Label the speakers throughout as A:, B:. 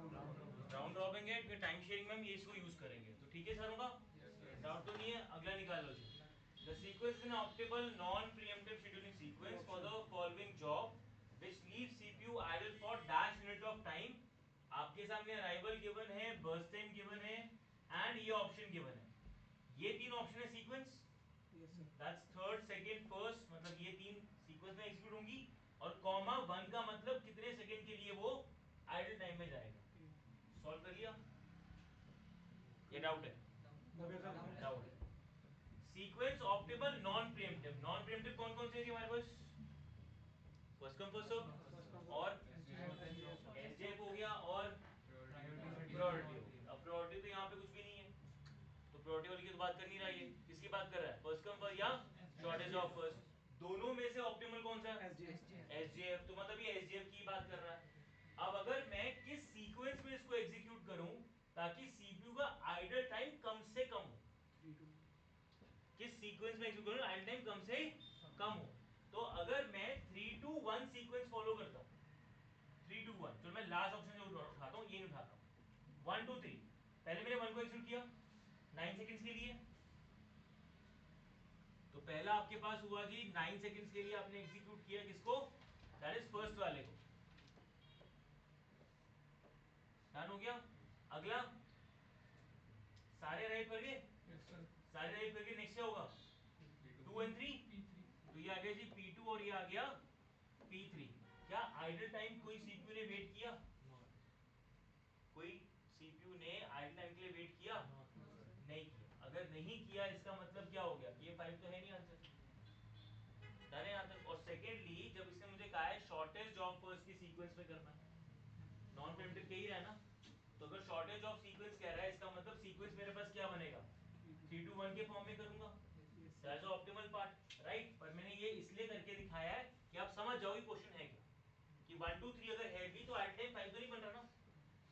A: Round robin है, फिर time sharing में हम ये इसको यूज करेंगे। तो ठीक है सारों का, डाउट तो नहीं है? अगला निकाल लो जी। The sequence is an optimal non-preemptive scheduling sequence for the following job which leaves CPU idle for dash minute of time। आपके सामने अराइवल गिवन है, बर्स्ट टाइम गिवन है एंड ये ऑप्शन गिवन है। ये तीन ऑप्शन है sequence, that's third second first, मतलब ये तीन सीक्वेंस में एग्जीक्यूट होंगी, और कॉमा 1 का मतलब कितने सेकंड के लिए वो आइडल टाइम में जाएगा। सॉल्व कर लिया? ये डाउट है? डाउट है। Sequence optimal non pre-emptive, non pre-emptive कौन कौन से है हमारे पास? फर्स्ट कम फर्स्ट सर्व और एसजेएफ हो गया और प्रायोरिटी हो गया। अब प्रायोरिटी तो यहाँ पे कुछ भी नहीं है, तो प्रायोरिटी वाली की तो बात कर नहीं रहा है। किसकी बात कर रहा है? फर्स्ट कम फर्स्ट या शॉर्टेज ऑफ फर्स्ट? दोनों में से ऑप्टिमल कौन सा है? एसजेएफ। तो मतलब ये एसजेएफ की बात कर रहा है। अब अगर मैं किस सीक्वेंस में इसको एग्जीक्यूट करूं ताकि सीपीयू का आइडल टाइम कम से कम हो, किस सीक्वेंस में एग्जीक्यूट करूं आइडल टाइम कम से कम हो, तो अगर मैं 3 to 1 सीक्वेंस फॉलो करता हूं, 3 to 1, तो मैं लास्ट ऑप्शन जो उठाता हूं ये नहीं उठाता हूं, 1 2 3, पहले मैंने 1 को एग्जीक्यूट किया 9 सेकंड्स के लिए, तो पहला आपके पास हुआ जी 9 सेकंड्स के लिए आपने एग्जीक्यूट किया किसको? दैट इज फर्स्ट वाले को। डन हो गया। अगला सारे राइट कर गए? सारे राइट करके नेक्स्ट क्या होगा? 2 and 3, तो ये आ गया जी P2 और ये आ गया P3। क्या आइडल टाइम कोई सीपीयू ने वेट किया? कोई सीपीयू ने आइडल टाइम के लिए वेट किया? नहीं किया। अगर नहीं किया इसका मतलब क्या हो गया? ये 5 तो है नहीं आंसर, डन है यहाँ तक। और सेकेंडली जब इसने मुझे कहा है शॉर्टेज ऑफ फर्स्ट की सीक्वेंस में करना, नॉन प्रीएम्प्टिव के ही रहा ना, तो अगर शॉर्टेज ऑफ सीक्वेंस कह रहा है इसका मतलब सीक्वेंस मेरे पास क्या बनेगा? 3 to 1 के फॉर्म में करूंगा, that's the optimal part, right. पर मैंने ये इसलिए करके दिखाया है कि आप समझ जाओ क्वेश्चन है क्या, कि 1 2 3 अगर है भी तो एट टाइम 5 तो नहीं बन रहा ना,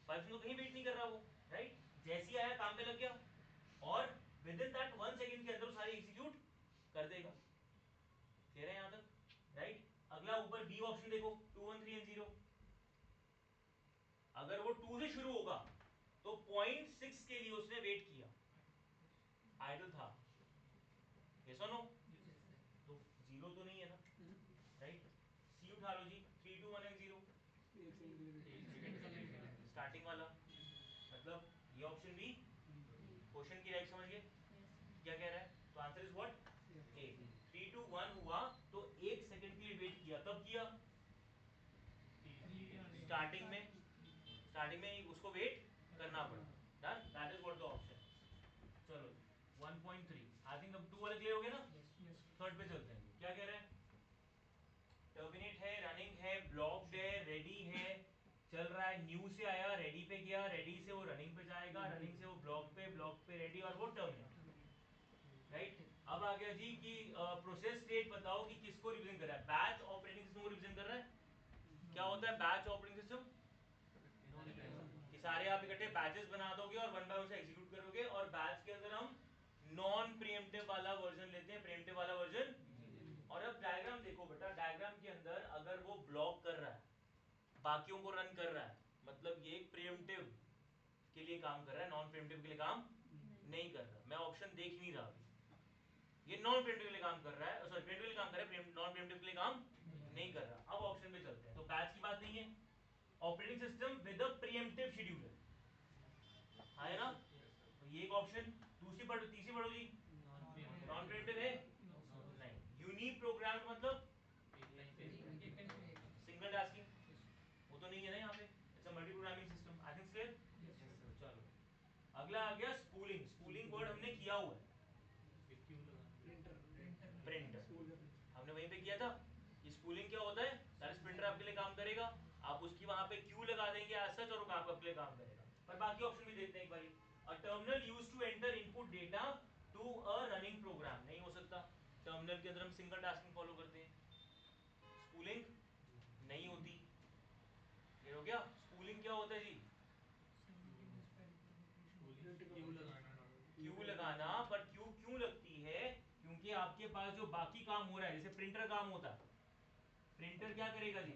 A: 5 तो कहीं वेट नहीं कर रहा वो, राइट। जैसे ही आया काम पे लग गया और विद इन दैट 1 सेकंड के अंदर वो सारी एग्जीक्यूट कर देगा। कह रहे हैं यहां तक, राइट। अगला ऊपर बी ऑप्शन देखो, 2 1 3 and 0, अगर वो 2 से शुरू होगा तो 0.6 के लिए उसने वेट किया, आइडल था, यस और नो? तो 0 तो नहीं है ना, राइट। सी उठा लो जी, 3 2 1 and 0, स्टार्टिंग वाला, मतलब ये ऑप्शन भी क्वेश्चन की राइट समझ गए क्या कह रहा है? तो आंसर इज व्हाट? ए। 3 2 1 हुआ तो 1 सेकंड के लिए वेट किया, कब किया? स्टार्टिंग में, स्टार्टिंग में उसको वेट करना पड़ा, done, that is what the option. चलो 1.3 आई थिंक अब 2 वाले क्लियर हो गए ना। थर्ड पे चलते हैं, क्या कह रहे हैं? टर्मिनेट है, रनिंग है, ब्लॉक्ड है, रेडी है, चल रहा है, न्यू से आया, रेडी पे गया, रेडी से वो रनिंग पे जाएगा, रनिंग से वो ब्लॉक पे रेडी, और वो टर्मिनेट, राइट। अब आ गया जी कि प्रोसेस स्टेट बताओ कि किसको रिप्रेजेंट कर रहा है? बैच ऑपरेटिंग सिस्टम को रिप्रेजेंट कर रहा है। क्या होता है बैच ऑपरेटिंग सिस्टम? कि सारे आप इकट्ठे बैचेस बना दोगे और वन बाय वन से एग्जीक्यूट करोगे, और बैच के अंदर हम नॉन प्रीएम्प्टिव वाला वर्जन लेते हैं, प्रीएम्प्टिव वाला वर्जन। और अब डायग्राम देखो बेटा, डायग्राम के अंदर अगर वो ब्लॉक कर रहा है, बाकियों को रन कर रहा है, मतलब ये प्रीएम्प्टिव के लिए काम कर रहा है, नॉन प्रीएम्प्टिव के लिए काम नहीं कर रहा। मैं ऑप्शन देख नहीं रहा अभी, ये नॉन प्रीएम्प्टिव के लिए काम कर रहा है, सॉरी प्रीएम्प्टिव के लिए काम कर रहा है, नॉन प्रीएम्प्टिव के लिए काम नहीं कर रहा। अब ऑप्शन पे चलते हैं, तो बैच की बात नहीं है, operating system with a pre-emptive scheduler है ना, तो ये एक ऑप्शन। दूसरी पढ़ो, तीसरी पढ़ो जी, नॉन प्रीएम्प्टिव है नहीं, यूनिक प्रोग्राम मतलब सिंगल टास्किंग, वो तो नहीं है ना यहाँ पे, it's a multi programming system, I think clear. चलो अगला आ गया स्पूलिंग, स्पूलिंग वर्ड हमने किया हुआ है, प्रिंटर हमने वहीं पे किया था। ये स्पूलिंग क्या होता है? दैट प्रिंटर आपके लिए काम करेगा, आप उसकी वहां पे क्यू लगा देंगे एज सच, और वो आपके लिए काम करेगा। पर बाकी ऑप्शन भी देखते हैं एक बारी। A terminal used to enter input data to a running program, नहीं हो सकता, टर्मिनल के अंदर हम सिंगल टास्किंग फॉलो करते हैं, स्पूलिंग नहीं होती। ये हो गया। स्पूलिंग क्या होता है जी? क्यू लगाना, पर क्यू क्यों लगती है? क्योंकि आपके पास जो बाकी काम हो रहा है, जैसे प्रिंटर काम होता है, प्रिंटर क्या करेगा जी?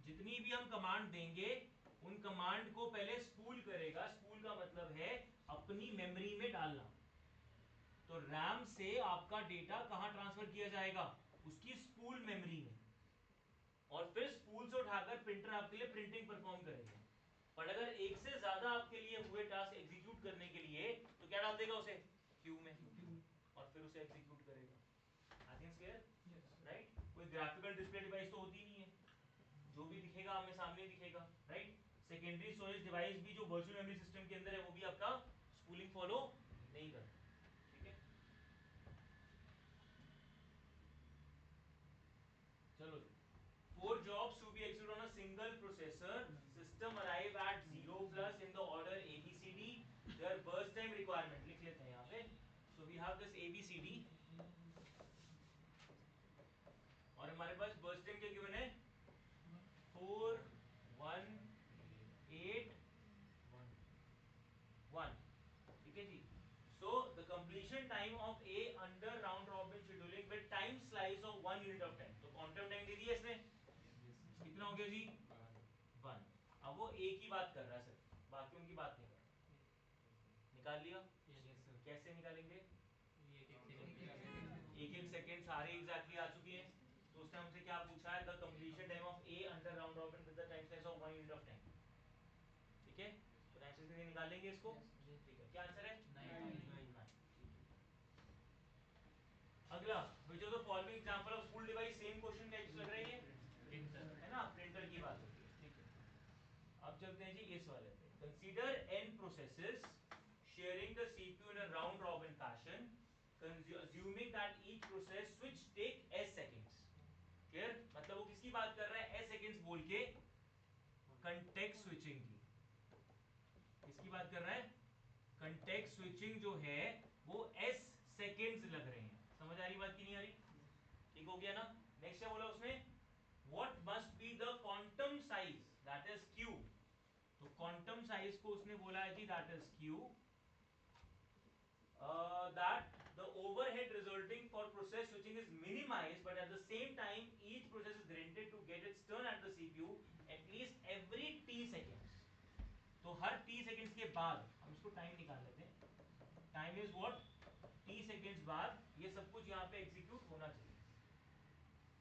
A: जितनी भी हम कमांड देंगे उन कमांड को पहले स्पूल करेगा। स्पूल का मतलब है अपनी मेमोरी में डालना। तो रैम से आपका डेटा कहां ट्रांसफर किया जाएगा? उसकी स्पूल मेमोरी में, और फिर स्पूल से उठाकर प्रिंटर आपके लिए प्रिंटिंग परफॉर्म करेगा। पर अगर एक से ज्यादा आपके लिए हुए टास्क एग्जीक्यूट करने के लिए तो क्या डाल देगा उसे? क्यू में, और फिर उसे एग्जीक्यूट करेगा। I think clear, right? कोई ग्राफिकल डिस्प्ले डिवाइस तो होती नहीं है, जो भी दिखेगा हमें सामने दिखेगा, राइट? सेकेंडरी स्टोरेज डिवाइस भी जो वर्चुअल मेमोरी सिस्टम के अंदर है वो भी आपका स्पूलिंग फॉलो नहीं करता। ठीक है, चलो जी। 4 jobs to be executed on a single processor. System arrive at 0 plus in the order ABCD. Their burst time requirement लिख लेते हैं यहाँ पे. So we have this ABCD. और हमारे पास burst time क्या given है? 4, 1, 8, 1. ठीक है जी. So the completion time of A under round robin scheduling with time slice of 1 unit of time. तो quantum time दे दिया इसने. कितना हो गया जी? 1. अब वो ए की बात कर रहा है सर, बाकी उनकी बात नहीं कर रहा। निकाल लिया? कैसे निकालेंगे? एक एक सेकेंड सारे एग्जैक्टली आ चुकी हैं। तो उसने हमसे क्या पूछा है? The completion time of A under round robin with the time slice of 1 unit of time. ठीक है, तो टाइम स्लाइस में निकालेंगे इसको। ठीक है, क्या आंसर है? 9। अगला, which of the following example of spool device same question types लग रही है? प्रिंटर है ना, प्रिंटर की बात होती है। ठीक है, अब चलते हैं जी इस वाले पे। Consider n processes sharing the CPU in a round robin fashion, assuming that each process switch take s seconds. Clear? मतलब वो किसकी बात कर रहा है? s seconds बोल के कंटेक्स्ट स्विचिंग की। किसकी बात कर रहा है? कंटेक्स्ट स्विचिंग जो है वो s सेकेंड्स लग रहे हैं। समझ आ रही बात की नहीं आ रही? ठीक हो गया ना? नेक्स्ट क्या बोला उसने? What must be the quantum size, that is q. तो क्वांटम साइज को उसने बोला है जी that is q, that the overhead resulting for process switching is minimized, but at the same time each process is granted to get its turn at the CPU at least every t seconds. तो हर t seconds के बाद हम इसको time निकाल लेते हैं। Time is what? t seconds बाद ये सब कुछ यहाँ पे एग्जीक्यूट होना चाहिए।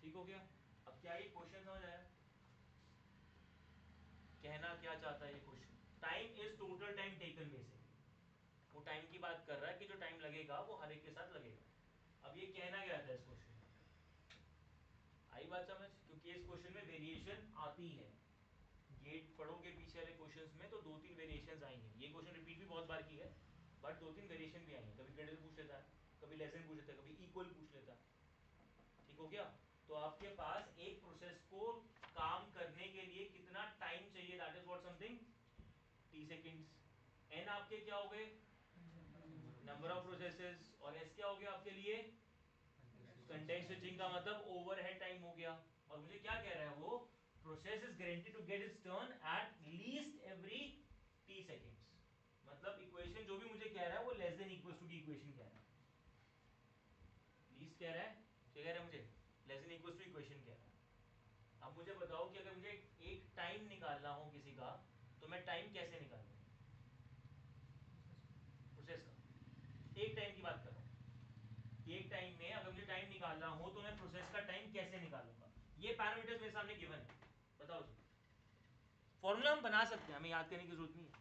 A: ठीक हो गया? अब क्या ये क्वेश्चन समझ आया? कहना क्या चाहता है ये question? Time is total time taken basically. वो टाइम की बात कर रहा है कि जो टाइम लगेगा वो हर एक के साथ लगेगा। अब ये कहना क्या था इस क्वेश्चन में? आई बात समझ? क्योंकि इस क्वेश्चन में वेरिएशन आती है। गेट पढ़ोगे पीछे वाले क्वेश्चंस में तो 2-3 वेरिएशंस आई हैं। ये क्वेश्चन रिपीट भी बहुत बार की है, बट 2-3 वेरिएशन भी आई हैं। कभी ग्रेटर पूछ लेता है, कभी लेस देन पूछ लेता है, कभी इक्वल पूछ लेता है। ठीक हो गया? तो आपके पास एक प्रोसेस को काम करने के लिए कितना टाइम चाहिए, that is what something T seconds. N आपके क्या हो गए? Number of processes. और एस क्या हो गया आपके लिए? कंटेक्स्ट स्विचिंग का मतलब ओवरहेड टाइम हो गया। और मुझे क्या कह रहा है वो? Process is guaranteed to get its turn at least every T seconds. मतलब इक्वेशन जो भी मुझे कह रहा है वो लेस देन इक्वल्स टू की इक्वेशन कह रहा है। लीस्ट कह रहा है, क्या कह रहा है मुझे? Less than equals to equation कह रहा है। अब मुझे बताओ कि अगर मुझे एक टाइम निकालना हो किसी का, तो मैं टाइम कैसे निकालूं? प्रोसेस का एक टाइम की बात कर रहा हूँ। एक टाइम में अगर मुझे टाइम निकालना हो तो मैं प्रोसेस का टाइम कैसे निकालूंगा? ये पैरामीटर्स मेरे सामने गिवन है। बताओ जी। फॉर्मूला हम बना सकते हैं, हमें याद करने की जरूरत नहीं है।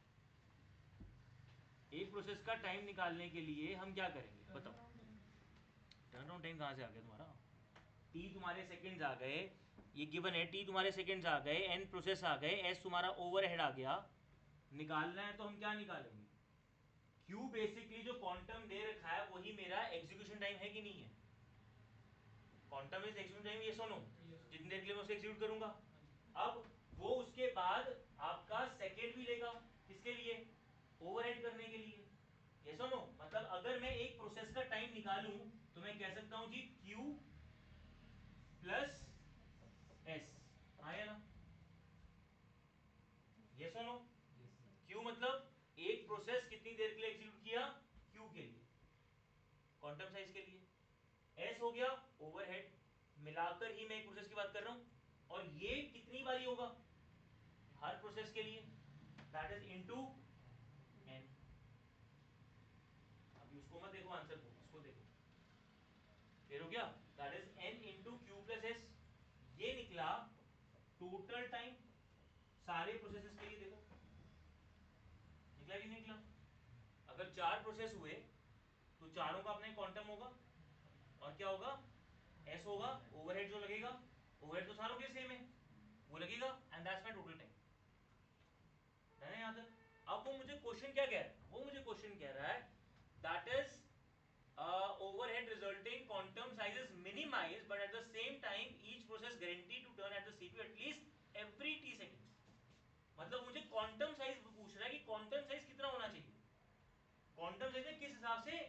A: एक प्रोसेस का टाइम निकालने के लिए हम क्या करेंगे बताओ? टर्न अराउंड टाइम कहाँ से आ गया तुम्हारा? टी तुम्हारे सेकंड्स आ गए, ये गिवन है। टी तुम्हारे सेकंड्स आ गए, एन प्रोसेस आ गए, एस तुम्हारा ओवरहेड आ गया। निकालना है तो हम क्या निकालेंगे? क्यू बेसिकली जो क्वांटम दे रखा है वही मेरा एग्जीक्यूशन टाइम है कि नहीं है? क्वांटम इज एग्जीक्यूशन टाइम, ये सुनो, जितनी देर के लिए मैं उसे एग्जीक्यूट करूंगा। अब वो उसके बाद आपका सेकेंड भी लेगा, किसके लिए? ओवरहेड करने के लिए। ये सुनो, मतलब अगर मैं एक प्रोसेस का टाइम निकालूं तो मैं कह सकता हूं जी Q प्लस S। आया ना? ये सुनो, Q मतलब एक प्रोसेस कितनी देर के लिए एग्जीक्यूट किया? Q के लिए, क्वांटम साइज के लिए। S हो गया ओवरहेड। मिलाकर ही मैं एक प्रोसेस की बात कर रहा हूं। और ये कितनी बारी होगा? हर प्रोसेस के लिए, दैट इज इनटू n। अभी उसको मत देखो आंसर को, उसको देखो, क्लियर हो गया? That is n into Q plus S. ये निकला टोटल टाइम सारे प्रोसेसेस के लिए। देखो निकला कि नहीं निकला? अगर 4 प्रोसेस हुए तो चारों का अपना क्वांटम होगा, और क्या होगा? एस होगा। ओवरहेड जो लगेगा, ओवरहेड तो सारों के सेम है, वो लगेगा, and that's my total time. है यहां तक? अब वो मुझे क्वेश्चन क्या कह रहा है? वो मुझे क्वेश्चन कह रहा है that is overhead resulting quantum size is minimized, but at the same time each process guaranteed to turn at the CPU at least every t seconds। मतलब मुझे क्वांटम साइज पूछ रहा है कि क्वांटम साइज कितना होना चाहिए। क्वांटम साइज में किस हिसाब से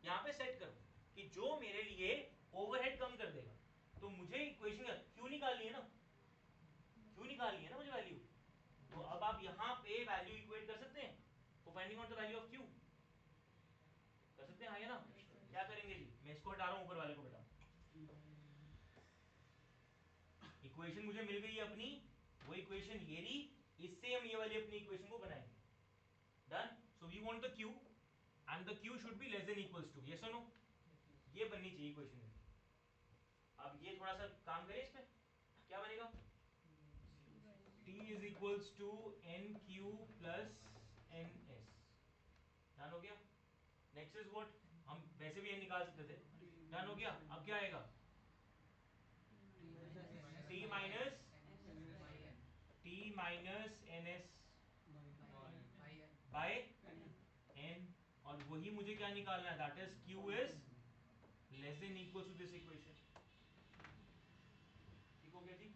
A: यहाँ पे सेट करूं कि जो मेरे लिए ओवरहेड कम कर देगा। तो मुझे इक्वेशन क्यों निकालनी है ना, क्यों निकालनी है ना मुझे वैल्यू। तो अब आप यहाँ पे वैल्यू इक्वेट कर सकते हैं for finding out the value of Q. कर सकते हैं हाँ या ना? क्या करेंगे जी? मैं इसको हटा रहा हूँ ऊपर वाले को बेटा। इक्वेशन मुझे मिल गई है अपनी, वो इक्वेशन ये रही, इससे हम ये वाली अपनी इक्वेशन को बनाएंगे। Done. So we want the Q and the Q should be less than equals to, yes और नो? ये बननी चाहिए इक्वेशन में। अब ये थोड़ा सा काम करें इस पे, क्या बनेगा? T is equals to NQ plus NS। Done हो गया? Next is what? हम वैसे भी ये निकाल सकते थे। डन हो गया? अब क्या आएगा? T minus NS by N, और वही मुझे क्या निकालना है? That is Q is less than equal to this equation. ठीक हो गया जी?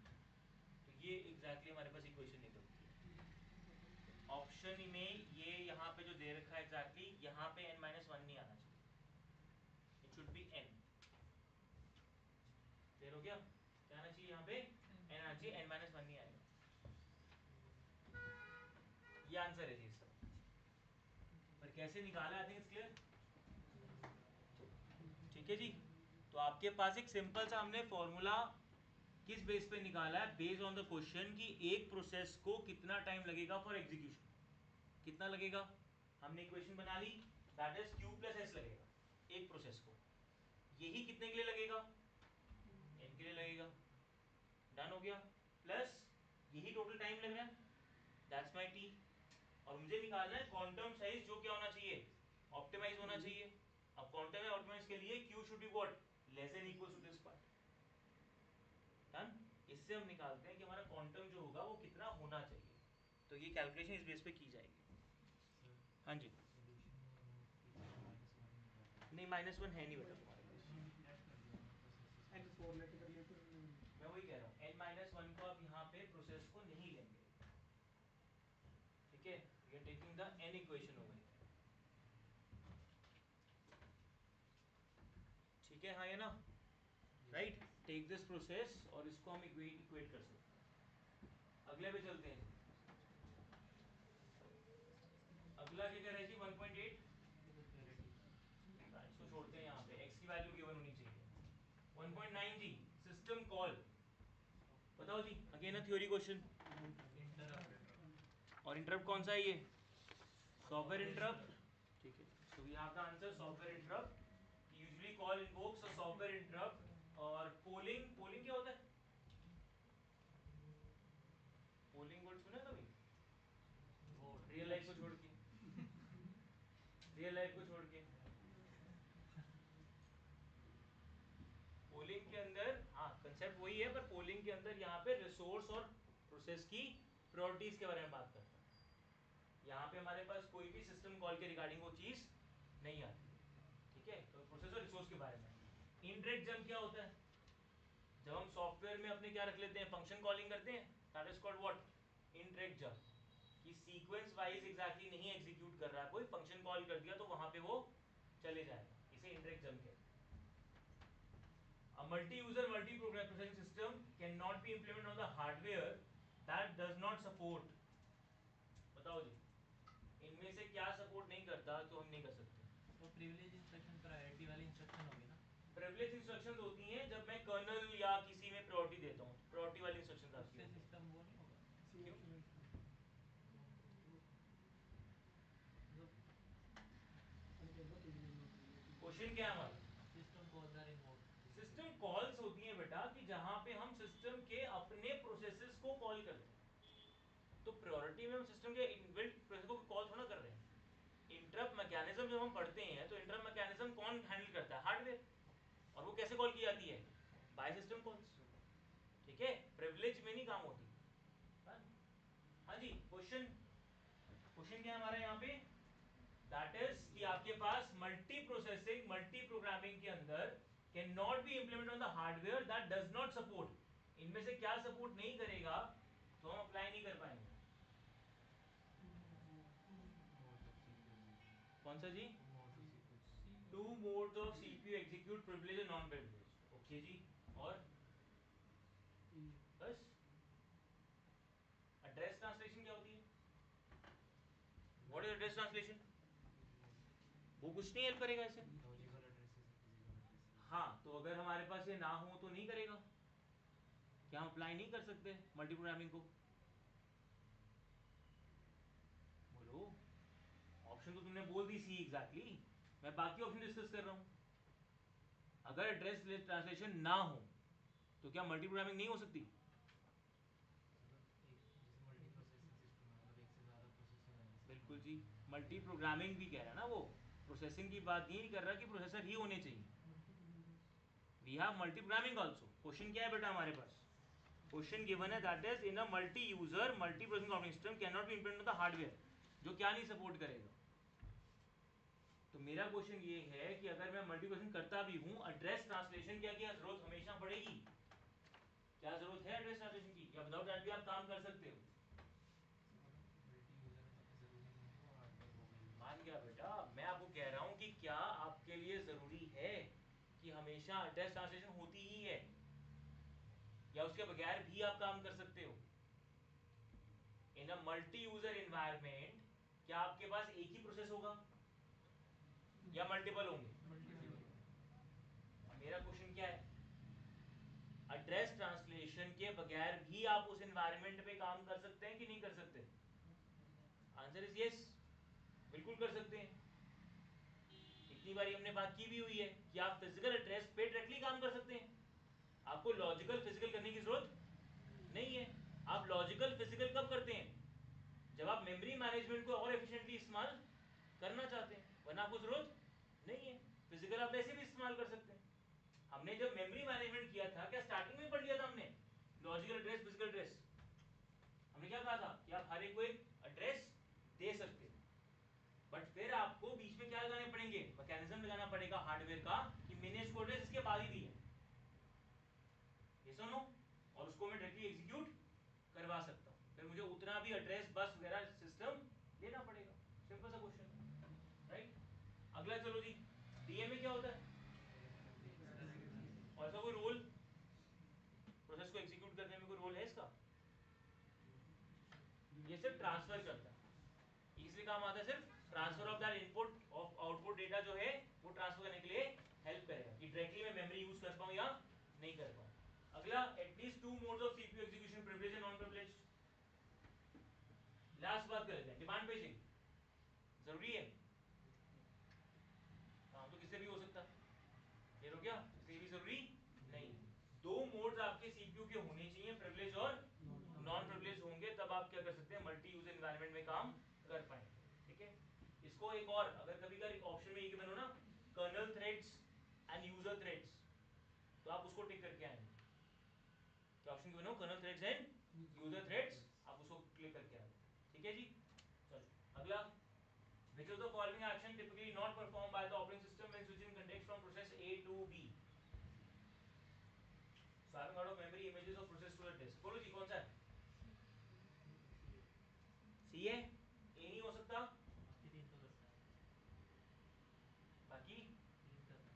A: तो ये एग्जैक्टली हमारे पास इक्वेशन निकलती है। ऑप्शन में ये यहाँ पे जो दे रखा है एग्जैक्टली, यहाँ पे n-1 नहीं आना चाहिए, it should be n। Clear हो गया? क्या आना चाहिए यहाँ पे? n आना चाहिए, n-1 नहीं आएगा। ये आंसर है जी इसका, पर कैसे निकाला आई थिंक इट्स क्लियर। ठीक है जी? तो आपके पास एक सिंपल सा हमने फॉर्मूला किस बेस पे निकाला है? बेस्ड ऑन द क्वेश्चन कि एक प्रोसेस को कितना टाइम लगेगा फॉर एग्जीक्यूशन, कितना लगेगा। हमने इक्वेशन बना ली, that is Q plus S लगेगा एक प्रोसेस को। यही कितने के लिए लगेगा? n के लिए लगेगा। डन हो गया? प्लस यही टोटल टाइम लग रहा है, दैट्स माय t। और मुझे निकालना है क्वांटम साइज जो क्या होना चाहिए? ऑप्टिमाइज होना चाहिए। अब क्वांटम ऑप्टिमाइज के लिए Q should be what? Less than equal to this part. Done. इससे हम निकालते हैं कि हमारा क्वांटम जो होगा वो कितना होना चाहिए। तो ये कैलकुलेशन इस बेस पे की जाएगी। हाँ जी। नहीं -1 है नहीं बेटा तुम्हारे पास। मैं वही कह रहा हूँ, n-1 को आप यहाँ पे प्रोसेस को नहीं लेंगे। ठीक है? We are taking the n equation over here. ठीक है हाँ या ना? राइट। टेक दिस प्रोसेस और इसको हम इक्वेट कर सकते हैं। अगले पे चलते हैं। अगला क्या कह रहा है जी? 1.8 इसको छोड़ते हैं, यहाँ पे x की वैल्यू गिवन होनी चाहिए। 1.9 जी, सिस्टम कॉल। बताओ जी, अगेन अ थ्योरी क्वेश्चन। और इंटरप्ट कौन सा है ये? Software interrupt. ठीक है, so we have the answer software interrupt. Usually call invokes a software interrupt. और पोलिंग, पोलिंग क्या होता है? पोलिंग वर्ड सुना है कभी? रियल लाइफ को छोड़ के, रियल लाइफ को छोड़ के पोलिंग के अंदर, हाँ कंसेप्ट वही है, पर पोलिंग के अंदर यहाँ पे रिसोर्स और प्रोसेस की प्रायोरिटीज के बारे में बात करता है। यहाँ पे हमारे पास कोई भी सिस्टम कॉल के रिगार्डिंग वो चीज नहीं आती। ठीक है? तो प्रोसेस और रिसोर्स के बारे में। इनडायरेक्ट जंप क्या होता है? जब हम सॉफ्टवेयर में अपने क्या रख लेते हैं? फंक्शन कॉलिंग करते हैं, that is called what? Indirect jump. कि सीक्वेंस वाइज एग्जैक्टली नहीं एग्जीक्यूट कर रहा है, कोई फंक्शन कॉल कर दिया तो वहां पे वो चले जाएगा, इसे इनडायरेक्ट जंप कहते हैं। A multi-user, multi-processing system cannot be implemented on the hardware that does not support। बताओ जी, इनमें से क्या सपोर्ट नहीं करता तो हम नहीं कर सकते?
B: तो प्रिविलेज इंस्ट्रक्शन प्रायोरिटी वाली इंस्ट्रक्शन होगी ना?
A: प्रिविलेज इंस्ट्रक्शंस होती हैं जब मैं कर्नल या किसी में प्रायोरिटी देता हूँ, प्रायोरिटी वाली इंस्ट्रक्शंस आती
B: उससे
A: हैं।
B: सिस्टम वो नहीं होगा?
A: क्यों? क्वेश्चन क्या है हमारा?
B: System calls are invoked.
A: System calls होती है बेटा कि जहां पे हम सिस्टम के अपने प्रोसेसेस को कॉल करते हैं। तो प्रायोरिटी में हम सिस्टम के इनबिल्ट प्रोसेस को कॉल थोड़ा कर रहे हैं। इंटरप्ट मैकेनिज्म जब हम पढ़ते हैं तो इंटरप्ट मैकेनिज्म कौन हैंडल करता है? हार्डवेयर। और वो कैसे कॉल की जाती है? By system calls. ठीक है, प्रिविलेज में नहीं काम होती। हाँ जी, क्वेश्चन क्या है हमारा यहाँ पे? दैट इज कि आपके पास मल्टी प्रोसेसिंग मल्टी प्रोग्रामिंग के अंदर can not be implement on the hardware that does not support. इनमें से क्या सपोर्ट नहीं करेगा तो हम अप्लाई नहीं कर पाएंगे। कौन सा जी? Two modes of CPU execute privilege और नॉन प्रिविलेज। ओके जी, और बस। एड्रेस ट्रांसलेशन क्या होती है? What is address translation? वो कुछ नहीं हेल्प करेगा इसे। हाँ, तो अगर हमारे पास ये ना हो तो नहीं करेगा। क्या हम अप्लाई नहीं कर सकते मल्टी प्रोग्रामिंग को? बोलो। ऑप्शन तो तुमने बोल दी सी एग्जैक्टली। मैं बाकी ऑप्शन डिस्कस कर रहा हूं। अगर एड्रेस ट्रांसलेशन ना हो तो क्या मल्टी प्रोग्रामिंग नहीं हो सकती? बिल्कुल जी, मल्टी प्रोग्रामिंग भी कह रहा है ना वो। प्रोसेसिंग की बात नहीं कर रहा कि प्रोसेसर ही होने चाहिए। We have multi programming also. Question क्या है बेटा हमारे पास? क्वेश्चन गिवन है that is in a multi user multi processing operating system cannot be implemented on the hardware. जो क्या नहीं सपोर्ट करेगा? तो मेरा क्वेश्चन ये है कि अगर मैं मल्टी प्रोसेसिंग करता भी हूं, एड्रेस ट्रांसलेशन क्या जरूरत हमेशा पड़ेगी? क्या जरूरत है एड्रेस ट्रांसलेशन की? या विदाउट दैट भी आप काम कर सकते हो? मान गया बेटा, मैं आपको कह रहा हूं कि क्या आपके लिए जरूरी है कि हमेशा एड्रेस ट्रांसलेशन होती ही है, या उसके बगैर भी आप काम कर सकते हो? इन अ मल्टी यूजर एनवायरनमेंट क्या आपके पास एक ही प्रोसेस होगा या मल्टीपल होंगे? अब मेरा क्वेश्चन क्या है? एड्रेस ट्रांसलेशन के बगैर भी आप उस एनवायरनमेंट पे काम कर सकते हैं कि नहीं कर सकते? आंसर इज यस, बिल्कुल कर सकते हैं। इतनी बारी हमने बात की भी हुई है कि आप फिजिकल एड्रेस पे डायरेक्टली काम कर सकते हैं। आपको लॉजिकल फिजिकल करने की जरूरत नहीं है। आप लॉजिकल फिजिकल कब करते हैं? जब आप मेमोरी मैनेजमेंट को और एफिशिएंटली इस्तेमाल करना चाहते हैं, वरना आपको जरूरत नहीं है। फिजिकल आप वैसे भी इस्तेमाल कर सकते हैं। हमने जब मेमोरी मैनेजमेंट किया था, क्या स्टार्टिंग में पढ़ लिया था हमने लॉजिकल एड्रेस फिजिकल एड्रेस? हमने क्या कहा था कि आप हर एक को एक एड्रेस दे सकते हैं, बट फिर आपको बीच में क्या लगाने पड़ेंगे? मैकेनिज्म लगाना पड़ेगा हार्डवेयर का कि मैंने इसको एड्रेस इसके बाद ही दिया, ये सुनो, और उसको मैं डायरेक्टली एग्जीक्यूट करवा सकता हूँ। फिर मुझे उतना भी एड्रेस बस वगैरह सिस्टम देना पड़ेगा। सिंपल सा क्वेश्चन, राइट? अगला चलो जी, डीएम में क्या होता है? और ऐसा कोई रोल प्रोसेस को एग्जीक्यूट करने में कोई रोल है इसका? ये सिर्फ ट्रांसफर करता है, इसलिए काम आता है सिर्फ transfer of that input of output data जो है वो ट्रांसफर करने के लिए हेल्प करेगा कि डायरेक्टली मैं मेमोरी यूज कर पाऊं या नहीं कर पाऊं। अगला, at least to modes of CPU execution, privilege and non privilege. Last बात कर लेते हैं, डिमांड पेजिंग जरूरी है? काम तो किससे भी हो सकता है, क्लियर हो गया? इससे भी जरूरी नहीं। दो मोड्स आपके सीपीयू के होने चाहिए, प्रिविलेज और नॉन प्रिविलेज होंगे, तब आप क्या कर सकते हैं? मल्टी यूजर एनवायरनमेंट में काम कर पाएंगे। ठीक है, इसको एक और अगर कभी कभी ऑप्शन में ये बनो ना, kernel threads and user threads, तो आप उसको टिक करके आएंगे। तो ऑप्शन की बनो kernel threads and user threads, आप उसको क्लिक करके आएंगे। ठीक है जी, चलो अगला, which of the following action typically not performed by the operating system when switching context from process A to B? Swapping out of memory images of process to the disk. बोलो जी कौन सा है? सी है? ए नहीं हो सकता?
B: बाकी तीन तो करता है।
A: बाकी
B: तीन करता है।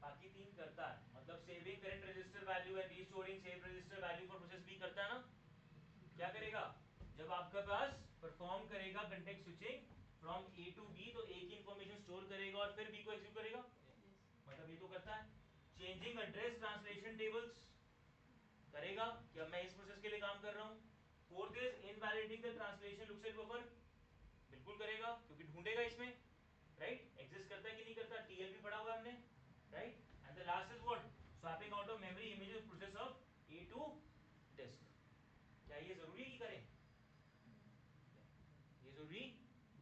A: बाकी तीन करता है, मतलब saving current register value and restoring save register value for process B करता है ना? क्या करेगा? जब आपका पास परफॉर्म करेगा context switching from A to B, तो ए की इंफॉर्मेशन स्टोर करेगा और फिर बी को एग्जीक्यूट करेगा, मतलब ये तो करता है। चेंजिंग एड्रेस ट्रांसलेशन टेबल्स करेगा कि अब मैं इस प्रोसेस के लिए काम कर रहा हूं। Fourth is invalidating the translation looks at buffer, बिल्कुल करेगा क्योंकि ढूंढेगा इसमें। राइट, एग्जिस्ट करता है कि नहीं करता, टीएलबी पढ़ा हुआ है हमने, right. And the last is what, swapping out of memory images process of A to disk. क्या ये जरूरी है कि करें? ये जरूरी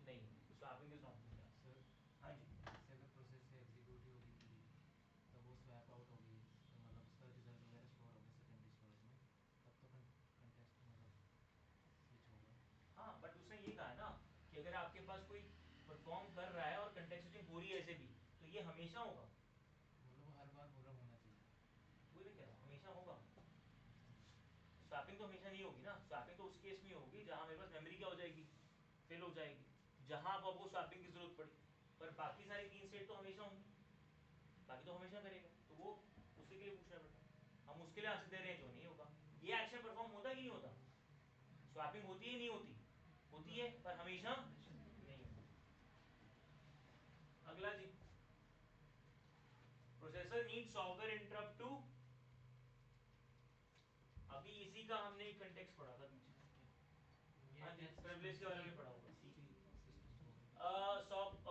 A: नहीं है, swapping is not done.
C: Sir
A: हाँ जी,
C: जैसे अगर प्रोसेस से एग्जीक्यूट ही हो गई पूरी, तब वो स्वैप आउट हो गई, तो मतलब उसका रिजल्ट वगैरह स्टोर हो गया सेकेंडरी स्टोरेज में, तब तो कंटेक्स्ट मतलब स्विच होगा।
A: हाँ, बट उसने ये कहा है ना कि अगर आपके पास कोई परफॉर्म कर रहा है और कंटेक्स्ट स्विचिंग हो रही है ऐसे भी, तो ये हमेशा होगा।
C: मतलब वो हर बार पूरा होना चाहिए।
A: वही मैं कह रहा हूँ, हमेशा होगा। स्वैपिंग तो हमेशा नहीं होगी ना, स्वैपिंग तो उस केस में होगी जहाँ मेरे पास मेमोरी क्या हो जाएगी, फेल हो जाएगी, जहाँ अब आपको स्वैपिंग की जरूरत पड़ी। पर बाकी सारी 3 स्टेट तो हमेशा होंगी, बाकी तो हमेशा करेगा, तो वो उसी के लिए पूछ रहा है बेटा। हम उसके लिए आंसर दे रहे हैं जो नहीं होगा। ये एक्शन परफॉर्म होता कि नहीं होता? स्वैपिंग होती है नहीं होती? होती है, पर हमेशा नहीं होती। अगला जी, processor need software interrupt to, अभी इसी का हमने एक कंटेक्स्ट पढ़ा था पीछे। हाँ जी, प्रिविलेज के बारे में पढ़ा होगा।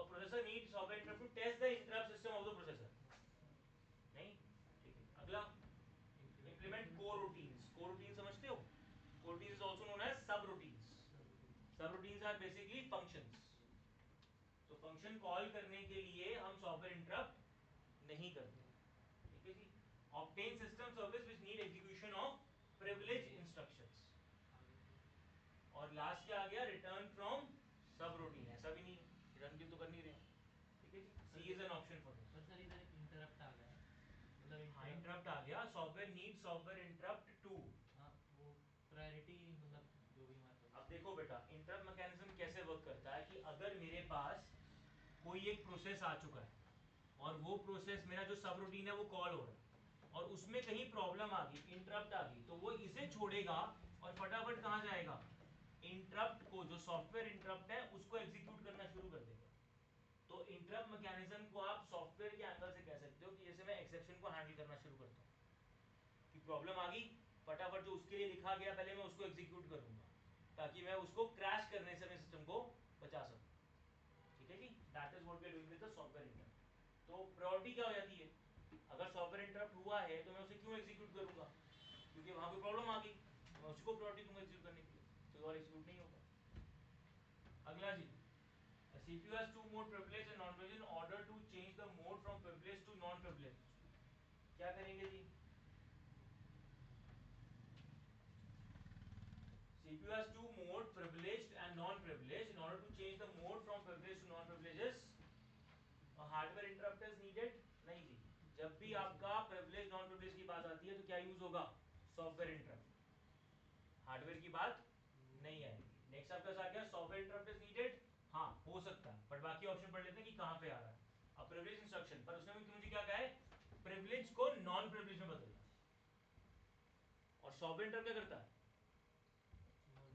A: Processor need software interrupt to test the interrupt system of the processor. नहीं, ठीक है। अगला, implement coroutines. Coroutines समझते हो? Coroutines is also known as subroutines. Subroutines are basically functions. तो फंक्शन कॉल करने के लिए हम सॉफ्टवेयर इंटरप्ट नहीं करते, ठीक है जी। Obtain system service which need execution of privilege instructions. और लास्ट क्या आ गया, रिटर्न फ्रॉम सबरूटीन। ऐसा भी नहीं है, रिटर्न की तो कर नहीं रहे हैं, ठीक है जी। C is an option for this.
B: पर सर इधर इंटरप्ट आ गया, मतलब
A: हाँ, इंटरप्ट आ गया, software need software interrupt to.
B: हाँ वो प्रायोरिटी मतलब जो भी हमारे पास।
A: अब देखो बेटा, इंटरप्ट मैकेनिज्म कैसे वर्क करता है कि अगर मेरे पास कोई एक प्रोसेस आ चुका है और वो प्रोसेस मेरा जो सब रूटीन है वो कॉल हो रहा है और उसमें कहीं प्रॉब्लम आ गई, इंटरप्ट आ गई, तो वो इसे छोड़ेगा और फटाफट कहाँ जाएगा, इंटरप्ट को, जो सॉफ्टवेयर इंटरप्ट है उसको एग्जीक्यूट करना शुरू कर देगा। तो इंटरप्ट मैकेनिज्म को आप सॉफ्टवेयर के एंगल से कह सकते हो कि जैसे मैं एक्सेप्शन को हैंडल करना शुरू करता हूँ कि प्रॉब्लम आ गई, फटाफट जो उसके लिए लिखा गया पहले मैं उसको एग्जीक्यूट करूंगा ताकि मैं उसको क्रैश करने से अपने सिस्टम को बचा सकूं, ठीक है जी। That is what we are doing with the software interrupt. तो प्रायोरिटी क्या हो जाती है, अगर सॉफ्टवेयर इंटरप्ट हुआ है तो मैं उसे क्यों एग्जीक्यूट करूंगा, क्योंकि वहां कोई प्रॉब्लम आ गई, मैं उसी को प्रायोरिटी दूंगा एग्जीक्यूट करने के लिए, तो और एग्जीक्यूट नहीं होगा। अगला जी, a CPU has two mode, privilege and non privilege, in order to change the mode from privilege to non privilege क्या करेंगे जी। CPU has two mode, privileged and non-privileged. In order to change the mode from privileged to non-privileged, a hardware interrupt is needed. नहीं जी, जब भी आपका privileged non-privileged की बात आती है तो क्या यूज होगा, सॉफ्टवेयर इंटरप्ट, हार्डवेयर की बात नहीं आएगी। नेक्स्ट आपका आ गया सॉफ्टवेयर इंटरप्ट इज नीडेड, हाँ हो सकता है, बट बाकी ऑप्शन पढ़ लेते हैं कि कहां पे आ रहा है। अब प्रिविलेज इंस्ट्रक्शन पर उसने मुझे क्या कहा है, प्रिविलेज को नॉन प्रिविलेज में बदलना, और सॉफ्टवेयर इंटरप्ट क्या करता है,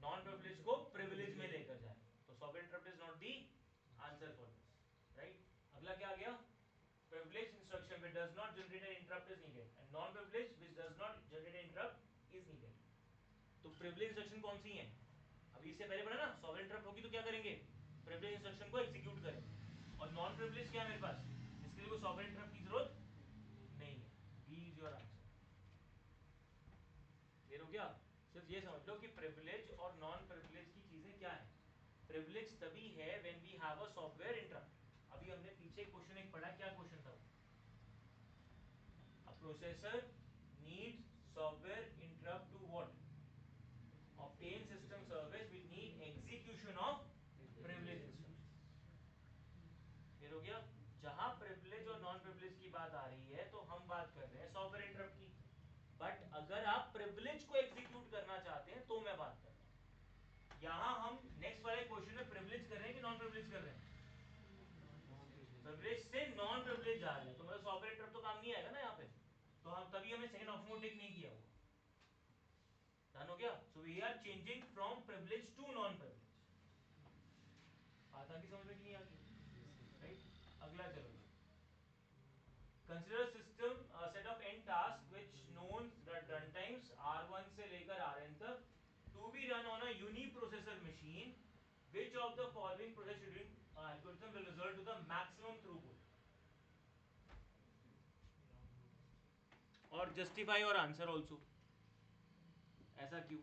A: नॉन प्रिविलेज को प्रिविलेज में लेकर जाए, तो software interrupt is not the answer for this, right. अगला क्या आ गया, privilege instruction which does not generate an interrupt is needed and non privilege which does not generate an interrupt is needed। तो privilege instruction कौन सी है, अभी इससे पहले पढ़ा ना, सॉफ्टवेयर इंटरप्ट होगी तो क्या करेंगे, privilege instruction को एग्जीक्यूट करेंगे, और नॉन privilege क्या है मेरे पास, जिसके लिए कोई सॉफ्टवेयर इंटरप्ट की जरूरत नहीं है। B is your answer. Clear हो गया, सिर्फ ये समझ लो कि प्रिविलेज और नॉन प्रिविलेज की चीजें क्या है। प्रिविलेज तभी है when we have a software interrupt. अभी हमने पीछे क्वेश्चन एक पढ़ा, क्या क्वेश्चन था वो, a processor needs software interrupt to what, obtain system service which need execution of privilege instructions। Clear हो गया, जहां प्रिविलेज और नॉन प्रिविलेज की बात आ रही है तो हम बात कर रहे हैं सॉफ्टवेयर इंटरप्ट की, बट अगर आप प्रिविलेज को एग्जीक्यूट करना चाहते हैं तो मैं बात कर रहा हूं। यहां हम नेक्स्ट वाले क्वेश्चन में प्रिविलेज कर रहे हैं कि नॉन प्रिविलेज कर रहे हैं, प्रिविलेज से नॉन प्रिविलेज जा रहे हैं, तो मतलब सॉफ्टवेयर इंटरप्ट तो काम नहीं आएगा ना यहाँ पे, तो हम तभी हमने सेकंड ऑप्शन को टिक नहीं किया हुआ। डन हो गया, so we are changing from privilege to non privilege. बात आगे समझ में कि नहीं आ गई, राइट। अगला चलो, consider system set of n task which known that run times r1 से लेकर rn तक to be run on a uniprocessor machine, which of the following process scheduling algorithm will result to the maximum throughput. और justify your answer also. ऐसा क्यों?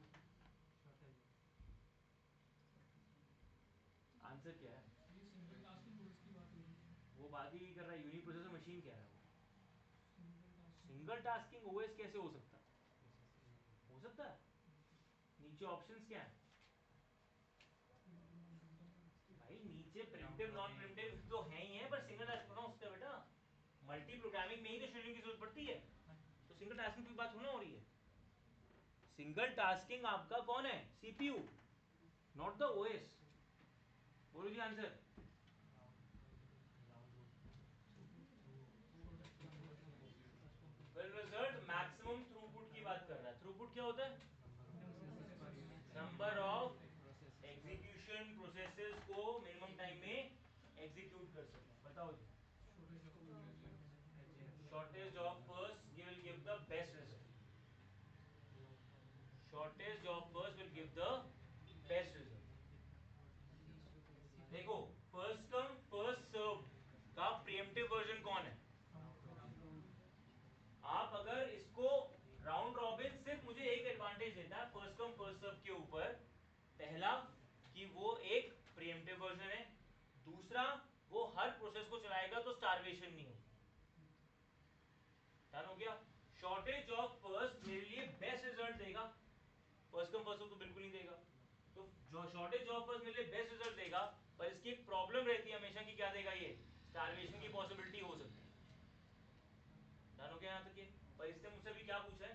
C: Shortage
A: answer क्या है?
D: ये single tasking OS की बात हो रही है।
A: वो बात ही कर रहा है, यूनिप्रोसेसर मशीन कह रहा है वो।
D: Single tasking
A: single tasking OS कैसे हो सकता है?
C: प्रोसेस एक है
A: हो सकता है। नीचे ऑप्शंस क्या है भाई? नीचे प्रिमिटिव नॉन प्रिमिटिव तो है ही है, पर सिंगल टास्क ना हो सकता है बेटा। मल्टी प्रोग्रामिंग में ही तो शेड्यूलिंग की जरूरत पड़ती है, तो सिंगल टास्किंग की बात थोड़ा हो रही है। सिंगल टास्किंग आपका कौन है? CPU, not the OS. बोलो जी answer.
C: Round
A: well result maximum throughput की बात कर रहा है। थ्रूपुट क्या होता है? नंबर ऑफ एग्जीक्यूशन प्रोसेसेस को मिनिमम टाइम में एग्जीक्यूट कर सके। बताओ जी। Shortage of first will give the best result. Shortage of first will give the best result. देखो, फर्स्ट कम फर्स्ट सर्व का प्रीएम्प्टिव वर्जन कौन है? आप अगर इसको राउंड रॉबिन सिर्फ मुझे एक एडवांटेज देता है फर्स्ट कम फर्स्ट सर्व के ऊपर। पहला कि वो एक प्रीएम्प्टिव वर्जन है, दूसरा वो हर प्रोसेस को चलाएगा तो स्टारवेशन नहीं होगी। डन हो गया। शॉर्टेज ऑफ फर्स्ट मेरे लिए बेस्ट रिजल्ट देगा, फर्स्ट कम फर्स्ट सर्व तो बिल्कुल नहीं देगा। तो जो शॉर्टेज ऑफ फर्स्ट मेरे लिए बेस्ट रिजल्ट देगा, पर इसकी एक प्रॉब्लम रहती है हमेशा कि क्या देगा ये? स्टारवेशन की पॉसिबिलिटी हो सकती है। डन हो गया यहाँ तक ये? पर इसने मुझसे भी क्या पूछा है?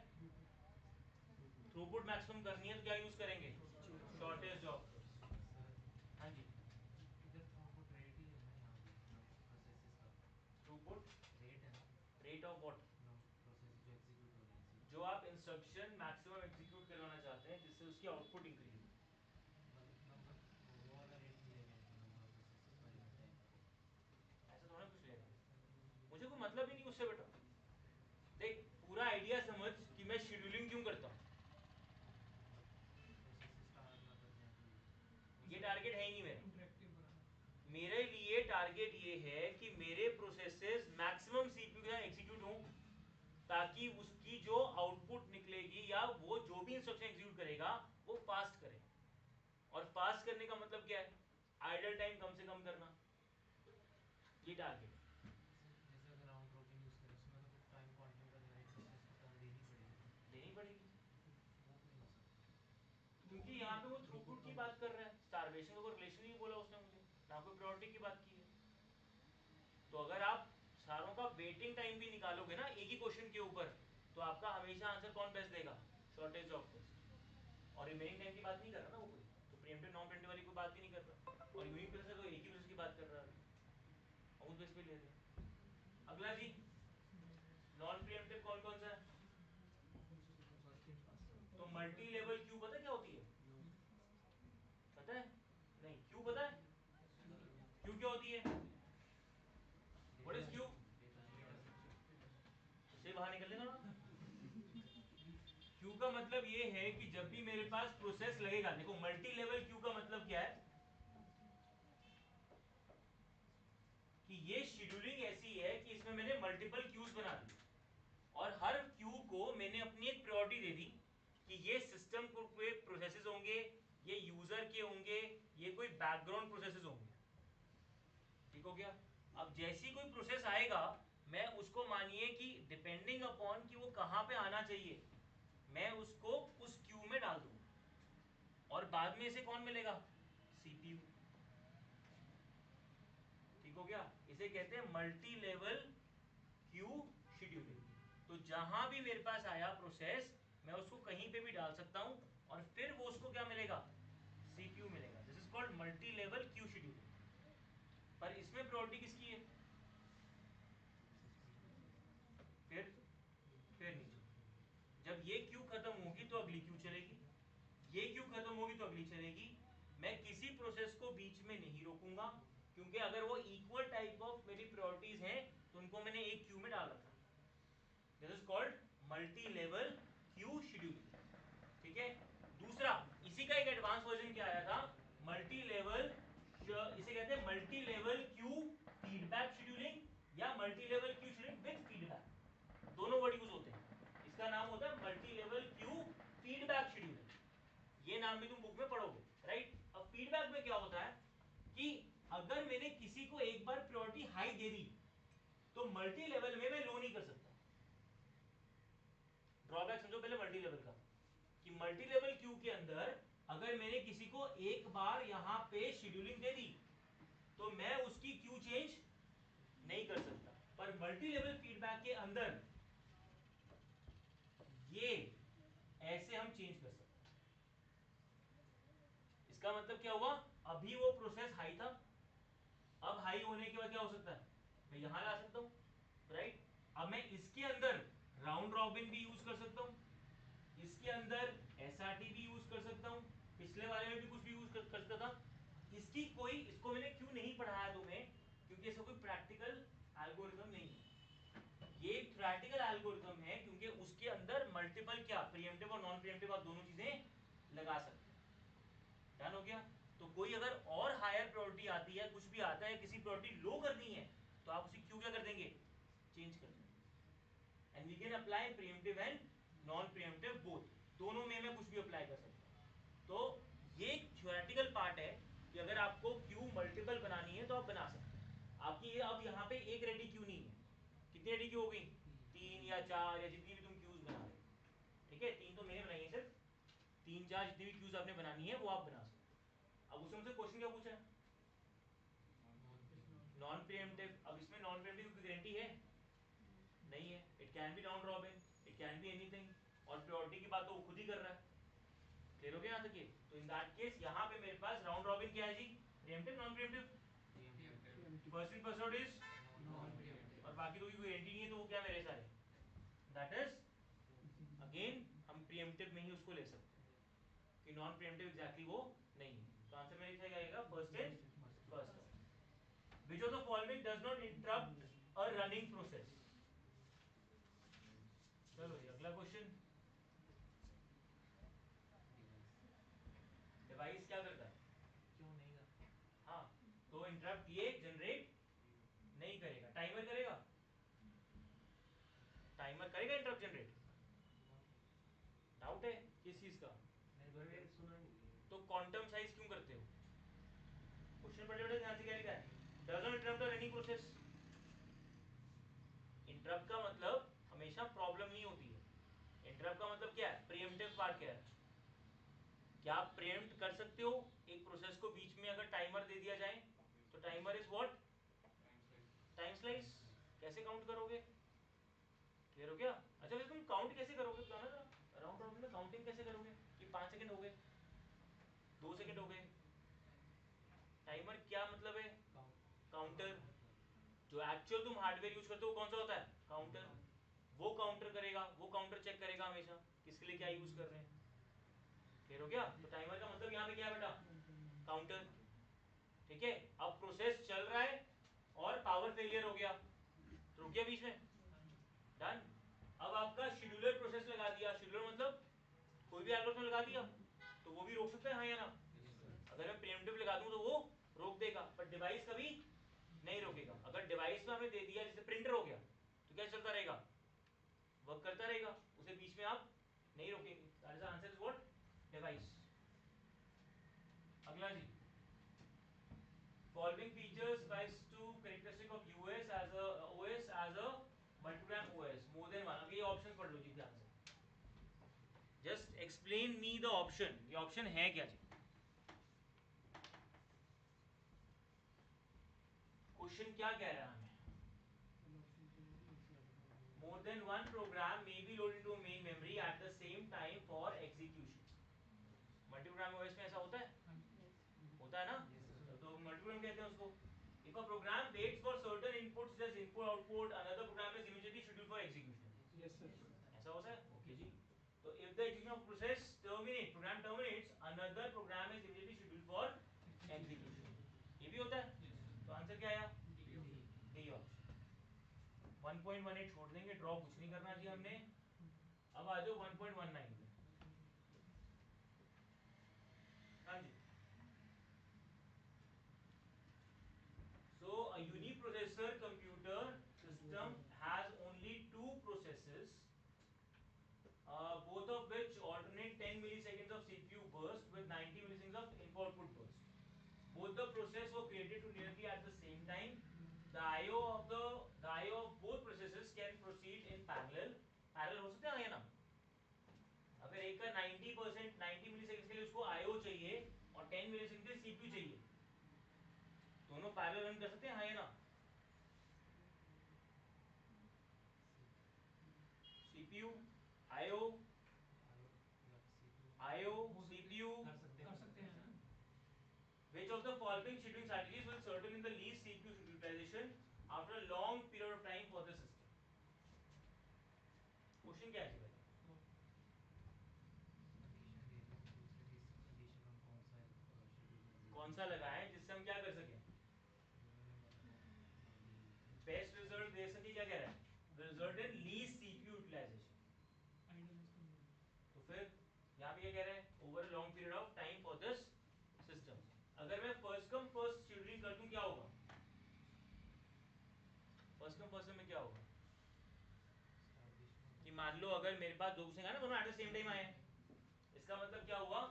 A: थ्रूपुट मैक्सिमम करनी है तो क्या यूज करेंगे? Shortage of first.
C: सर
A: हाँ जी।
C: इधर थ्रूपुट रेट ही है ना यहाँ भी प्रोसेसेस का
A: थ्रूपुट
C: रेट है ना
A: रेट ऑफ व्हाट?
C: प्रोसेस जो एग्जीक्यूट हो रही है सीपीयू
A: जो आप इंस्ट्रक्शन मैक्सिमम एग्जीक्यूट करवाना चाहते हैं जिससे उसकी आउटपुट इंक्रीज हो।
C: मतलब नंबर वो वाला रेट नहीं लेगा कि number of processes per unit time का
A: ऐसा थोड़ा कुछ लेगा, मुझे कोई मतलब ही नहीं उससे बेटा। देख, पूरा आइडिया समझ कि मैं शेड्यूलिंग क्यों करता हूँ।
C: मतलब प्रोसेसेस स्टार्ट ना कर जाए कोई
A: ये टारगेट है ही नहीं मेरा।
D: इंटरेक्टिव बनाना।
A: मेरे लिए टारगेट ये है कि मेरे प्रोसेसेस मैक्सिमम सीपीयू के साथ एग्जीक्यूट हों, ताकि उसकी जो आउटपुट निकलेगी या वो जो भी इंस्ट्रक्शन एग्जीक्यूट करेगा वो फास्ट करे। और फास्ट करने का मतलब क्या है? आइडल टाइम कम से कम करना, ये टारगेट है।
C: जैसे अगर राउंड रॉबिन यूज़ करें उसमें तो फिर टाइम क्वांटम का जो है प्रोसेस को टर्न देनी पड़ेगी ना
A: देनी पड़ेगी,
C: तो फिर वो क्यों नहीं हो सकता
A: क्योंकि यहाँ पे वो थ्रूपुट की बात कर रहा है, स्टारवेशन का कोई रिलेशन नहीं बोला उसने मुझे, ना कोई प्रायोरिटी की बात की है। तो अगर आप सारों का वेटिंग टाइम भी निकालोगे ना एक ही क्वेश्चन के ऊपर, तो आपका हमेशा आंसर कौन बेस्ट देगा? Shortage of first. और रिमेनिंग टाइम की बात नहीं कर रहा ना वो कोई, तो प्रीएम्प्टिव नॉन प्रीएम्प्टिव वाली कोई बात ही नहीं कर रहा, और यूनिक प्रोसेस तो एक ही प्रोसेस की बात कर रहा है अभी, उस बेस पे ले रहे हैं। अगला जी, नॉन प्रीएम्प्टिव कौन कौन सा है? तो मल्टी लेवल क्यू पता क्या होती है? पता है? नहीं, क्यू पता है? क्यू क्या होती है? What is Q?
C: Data structure
A: उससे बाहर निकल लेना ना। क्यू का मतलब ये है कि जब भी मेरे पास प्रोसेस लगेगा, देखो मल्टी लेवल क्यू का मतलब क्या है कि ये शेड्यूलिंग ऐसी है कि इसमें मैंने मल्टीपल क्यूज बना दी और हर क्यू को मैंने अपनी एक प्रायोरिटी दे दी कि ये सिस्टम के प्रोसेसेस होंगे, ये यूजर के होंगे, ये कोई बैकग्राउंड प्रोसेसेस होंगे। ठीक हो गया? अब जैसी कोई प्रोसेस आएगा, मैं उसको मानिए कि डिपेंडिंग अपॉन कि वो कहां पे आना चाहिए, मैं उसको उस क्यू में डाल दूंगा और बाद में इसे कौन मिलेगा? सीपीयू। ठीक हो गया? इसे कहते हैं मल्टी लेवल क्यू शेड्यूलिंग। तो जहां भी मेरे पास आया प्रोसेस, मैं उसको कहीं पे भी डाल सकता हूं और फिर वो उसको क्या मिलेगा? सीपीयू मिलेगा। This is called multi level queue scheduling. पर इसमें प्रायोरिटी किसकी है? फिर नीचे, जब ये क्यू खत्म होगी तो अगली क्यू चलेगी, ये क्यू खत्म होगी तो अगली चलेगी। मैं किसी प्रोसेस को बीच में नहीं रोकूंगा, क्योंकि अगर वो इक्वल टाइप ऑफ मेरी प्रायोरिटीज हैं तो उनको मैंने एक क्यू में डाल रखा। This is called multi level queue scheduling. ठीक है? दूसरा, इसी का एक एडवांस वर्जन क्या आया था? मल्टी लेवल, इसे कहते हैं multi level queue feedback scheduling या multi level queue scheduling with feedback, दोनों वर्ड यूज होते हैं। इसका नाम होता है multi level queue feedback scheduling, ये नाम भी तुम बुक में पढ़ोगे, राइट। अब फीडबैक में क्या होता है कि अगर मैंने किसी को एक बार प्रायोरिटी हाई दे दी तो मल्टी लेवल में मैं लो नहीं कर सकता। ड्रॉबैक समझो पहले मल्टी लेवल का, कि मल्टी लेवल क्यू के अंदर अगर मैंने किसी को एक बार यहां पे शेड्यूलिंग दे दी तो मैं उसकी क्यू चेंज नहीं कर सकता, पर मल्टी लेवल फीडबैक के अंदर ये ऐसे हम चेंज कर सकते हैं। इसका मतलब क्या हुआ, अभी वो प्रोसेस हाई था, अब हाई होने के बाद क्या हो सकता है, मैं यहां ला सकता हूं, राइट। अब मैं इसके अंदर राउंड रॉबिन भी यूज कर सकता हूं, इसके अंदर एसआरटी भी यूज कर सकता हूं, पिछले वाले में भी कुछ भी यूज कर सकता था। इसकी कोई, इसको मैंने क्यों नहीं पढ़ाया तुम्हें, क्योंकि इसका कोई प्रैक्टिकल एल्गोरिथम नहीं है, ये थ्योरेटिकल एल्गोरिथम है, क्योंकि उसके अंदर मल्टीपल क्या प्रीएम्प्टिव और नॉन प्रीएम्प्टिव आप दोनों चीजें लगा सकते हैं। डन हो गया। तो कोई अगर और हायर प्रायोरिटी आती है, कुछ भी आता है, किसी प्रायोरिटी लो करनी है, तो आप उसे क्यों क्या कर देंगे, चेंज कर देंगे। And we can apply preemptive and non preemptive both, दोनों में मैं कुछ भी अप्लाई कर सकता हूं। तो ये थ्योरेटिकल पार्ट है कि अगर आपको क्यू मल्टीपल बनानी है तो आप बना सकते हैं। आपकी अब यहाँ पे एक रेडी क्यू नहीं है, कितनी रेडी क्यू हो गई, 3 या 4 या जितनी भी तुम क्यूज बना रहे हो, ठीक है, 3 तो मैंने बनाई है, सिर्फ 3-4 जितनी भी क्यूज आपने बनानी है वो आप बना सकते हो। अब उसमें हमसे क्वेश्चन क्या पूछा है, नॉन प्रीएम्प्टिव। अब इसमें नॉन प्रीएम्प्टिव की गारंटी है नहीं है, it can be round robin, it can be anything, और प्रायोरिटी की बात तो वो खुद ही कर रहा है। क्लियर हो गया यहाँ तक ये। तो इन दैट केस यहाँ पे मेरे पास राउंड रॉबिन क्या है जी, preemptive non preemptive, first in first out is, और बाकी तो कोई गारंटी नहीं है, तो वो क्या मेरे सारे, दैट इज अगेन हम प्रीएम्प्टिव में ही उसको ले सकते हैं, कि नॉन प्रीएम्प्टिव एग्जैक्टली वो नहीं है। तो आंसर मेरे क्या आएगा, first in first out. Which of the following does not interrupt a running process? चलो जी अगला क्वेश्चन। डिवाइस क्या करता है,
B: क्यों नहीं करता?
A: हाँ, तो इंटरप्ट ये जनरेट नहीं करेगा, टाइमर करेगा, टाइमर करेगा इंटरप्ट जनरेट, डाउट है किस चीज का, तो क्वांटम साइज क्यों करते हो, क्वेश्चन पढ़े बड़े ध्यान से क्या लिखा है, does not interrupt running process. Interrupt का मतलब हमेशा प्रॉब्लम नहीं होती है, इंटरप्ट का मतलब क्या है, प्रीएम्प्टिव पार्ट क्या है, क्या आप प्रीएम्प्ट कर सकते हो एक प्रोसेस को, बीच में अगर टाइमर दे दिया जाए तो timer is what, time slice. कैसे काउंट करोगे, क्लियर हो गया। अच्छा फिर तुम काउंट कैसे करोगे, बताओ ना, राउंड रॉबिन में काउंटिंग कैसे करोगे, कि 5 सेकंड हो गए, 2 सेकंड हो गए, टाइमर क्या मतलब है, काउंटर। जो एक्चुअल तुम हार्डवेयर यूज करते हो कौन सा होता है, काउंटर, वो काउंटर करेगा, वो काउंटर चेक करेगा हमेशा किसके लिए क्या यूज कर रहे हैं। क्लियर हो गया। तो टाइमर का मतलब यहाँ पे क्या है बेटा, काउंटर, ठीक है। अब प्रोसेस चल रहा है और पावर फेलियर हो गया, तो रुक गया बीच में, डन। अब आपका शेड्यूलर प्रोसेस लगा दिया, शेड्यूलर मतलब कोई भी एल्गोरिथम लगा दिया, तो वो भी रोक सकता है, हाँ या ना। अगर मैं प्रीएम्प्टिव लगा दूं तो वो रोक देगा, पर डिवाइस कभी नहीं रोकेगा। अगर डिवाइस में हमें दे दिया, जैसे प्रिंटर हो गया, तो क्या चलता रहेगा, वर्क करता रहेगा, उसे बीच में आप नहीं रोकेंगे। That is the answer is what, device. अगला जी, following features rise to characteristic of OS as a multi-program OS more than one। अब ये ऑप्शन पढ़ लो जी ध्यान से, just explain me the option, ये ऑप्शन है क्या जी, क्वेश्चन क्या कह रहा है हमें, more than one program may be loaded into main memory at the same time for execution। Multi-programme OS में ऐसा होता है, होता है ना, तो मल्टी-प्रोग्राम कहते हैं उसको। If a program waits for certain inputs as input output, another program is immediately scheduled for execution।
D: Yes sir।
A: ऐसा होता है, ओके जी। तो if the execution of process terminate, program terminates, another program is immediately scheduled for execution। ये भी होता है, तो answer क्या आया, डी ऑप्शन। 1.18 छोड़ देंगे, ड्रॉ कुछ नहीं करना जी हमने। अब आ जाओ 1.19 पे। हाँ जी, processor computer system has only two processes, both of which alternate 10 milliseconds of CPU burst with 90 milliseconds of input-output burst. Both the process were created to nearly at the same time. The I/O of both processes can proceed in parallel. Parallel हो सकते हैं ना? अगर एक का 90% 90 millisecond के लिए उसको I/O चाहिए और 10 मिलीसेकंड के लिए CPU चाहिए, दोनों पैरेलल रन कर सकते हैं, हाँ या ना? CPU I/O CPU
D: कर सकते हैं ना?
A: which of the following scheduling strategies will result in the least CPU utilization after a long period of time for the system? Question क्या है भाई?
C: कंडीशन दे दी दूसरे की कंडीशन हम कौन सा शेड्यूल
A: कौन सा लगाएं जिससे हम क्या कर सकें? बेस्ट रिजल्ट दे सके, क्या कह रहा है? Result in least CPU utilization.
D: Idealize करना है.
A: तो फिर यहाँ पे क्या कह रहे हैं? Over a long period of time for this system. अगर मैं फर्स्ट कम फर्स्ट शेड्यूलिंग कर दूं क्या होगा? फर्स्ट कम फर्स्ट में क्या होगा कि मान लो अगर मेरे पास दो सिंह है ना, दोनों एट द सेम टाइम आए, इसका मतलब क्या हुआ?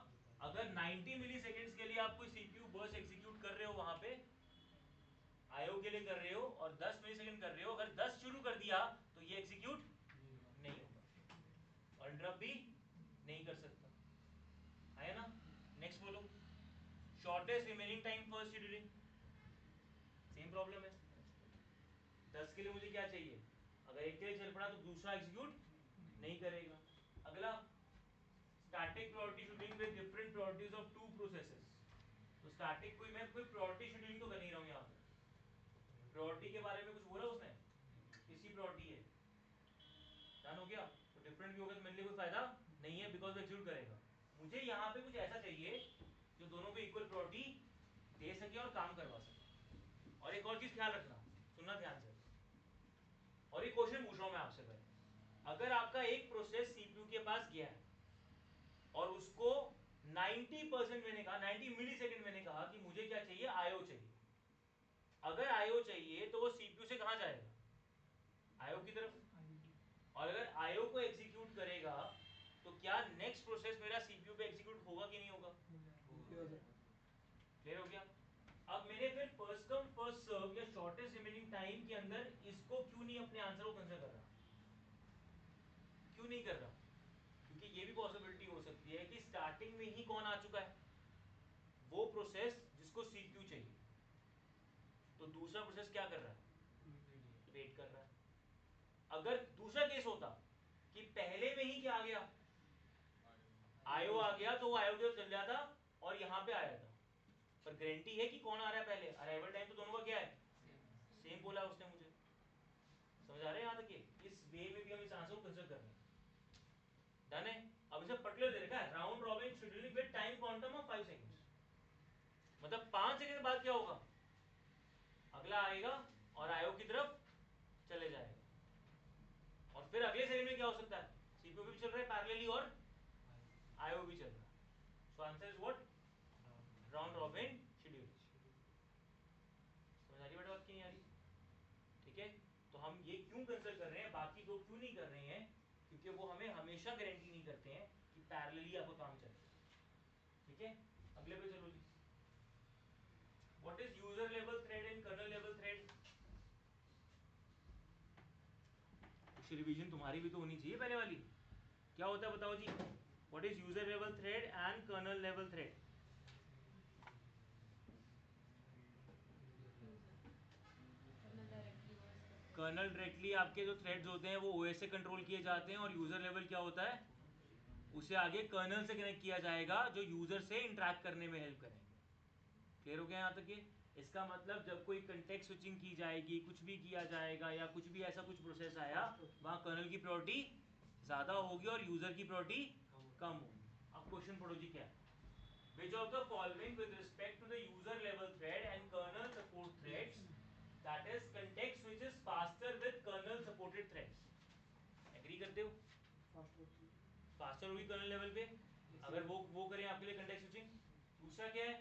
A: अगर 90 मिलीसेकंड्स के लिए आप कोई सीपीयू बर्स्ट एग्जीक्यूट कर रहे हो वहां पे आईओ के लिए कर रहे हो और 10 मिलीसेकंड कर रहे हो, अगर 10 शुरू कर दिया तो ये एग्जीक्यूट नहीं होगा और इंटरप्ट भी नहीं कर सकता है ना. नेक्स्ट बोलो. Shortest remaining time first scheduling, same problem है. 10 के लिए मुझे क्या चाहिए? अगर एक के लिए चल पड़ा तो दूसरा एग्जीक्यूट नहीं करेगा. अगला static priority scheduling with different priorities of two processes. तो स्टैटिक मैं कोई प्रायोरिटी शेड्यूलिंग तो कर नहीं रहा हूं यहां पे. प्रायोरिटी के बारे में कुछ बोला उसने? किसी प्रायोरिटी है डन हो गया. तो डिफरेंट भी होगा तो मेरे लिए कोई फायदा नहीं है बिकॉज वो एग्जीक्यूट करेगा. मुझे यहाँ पे कुछ ऐसा चाहिए जो दोनों को इक्वल प्रायोरिटी दे सके और काम करवा सके. और एक और चीज ख्याल रखना, सुनना ध्यान से. और एक क्वेश्चन पूछ रहा हूं मैं आपसे पहले. अगर आपका एक प्रोसेस सीपीयू के पास गया है और उसको 90% मैंने कहा 90 मिलीसेकंड मैंने कहा कि मुझे क्या चाहिए? आईओ चाहिए. अगर आईओ चाहिए तो वो सीपीयू से कहां जाएगा? आईओ की तरफ. और अगर आईओ को एग्जीक्यूट करेगा तो क्या नेक्स्ट प्रोसेस मेरा सीपीयू पे एग्जीक्यूट होगा कि नहीं होगा? क्लियर हो गया. अब मैंने फिर फर्स्ट कम फर्स्ट सर्व या शॉर्टेस्ट रिमेनिंग टाइम के अंदर इसको क्यों नहीं अपने आंसर को कंसीडर कर रहा? क्यों नहीं कर रहा? क्योंकि ये भी पॉसिबिलिटी हो सकती है कि स्टार्टिंग में ही कौन आ चुका है? वो प्रोसेस जिसको सीपीयू चाहिए. तो दूसरा प्रोसेस क्या कर रहा है? वेट कर रहा है. अगर दूसरा केस होता कि पहले में ही क्या आ गया? आईओ आ गया तो वो आईओ के चल जाता और यहां पे आया था. पर गारंटी है कि कौन आ रहा है पहले? अराइवल टाइम तो दोनों का क्या है? सेम बोला उसने मुझे. समझ आ रहा है यहां तक? इस वे में भी हम इस आंसर को कंसीडर कर रहे हैं. डन है. अब इसे पर्टिकुलर दे रखा है round robin scheduling with time quantum of 5 seconds. मतलब 5 सेकंड बाद क्या होगा? अगला आएगा और आईओ की तरफ चले जाएगा. और फिर अगले सेकंड में क्या हो सकता है? सीपीयू भी चल रहा है पैरेलली और आईओ भी चल रहा है. So answer is what? Round robin scheduling. समझ आ रही बात की नहीं आ रही? ठीक है. तो हम ये क्यों कंसीडर कर रहे हैं, बाकी दो क्यों नहीं कर रहे हैं? क्योंकि वो हमें हमेशा गारंटी नहीं करते हैं कि पैरेलली आपका काम चले. ठीक है. अगले पे चलो जी. What is user level thread and kernel level thread? कुछ रिवीजन तुम्हारी भी तो होनी चाहिए पहले वाली. क्या होता है बताओ जी. What is user level thread and kernel level thread? Kernel directly आपके जो थ्रेड्स होते हैं वो ओएस से कंट्रोल किए जाते हैं और यूजर लेवल क्या होता है? उसे आगे कर्नल से कनेक्ट किया जाएगा जो यूजर से इंटरेक्ट करने में हेल्प करेंगे. क्लियर हो गया यहाँ तक? ये इसका मतलब जब कोई कंटेक्स्ट स्विचिंग की जाएगी, कुछ भी किया जाएगा या कुछ भी ऐसा कुछ प्रोसेस आया, वहाँ कर्नल की प्रायोरिटी ज़्यादा होगी और यूजर की प्रायोरिटी कम होगी. अब क्वेश्चन पढ़ो जी. क्या which of the following with respect to the user level thread and kernel support threads, that is context switch is faster with kernel supported threads? Agree करते हो? फास्टर होगी कर्नल लेवल पे अगर वो करें आपके लिए कंटेक्स्ट स्विचिंग. दूसरा क्या है?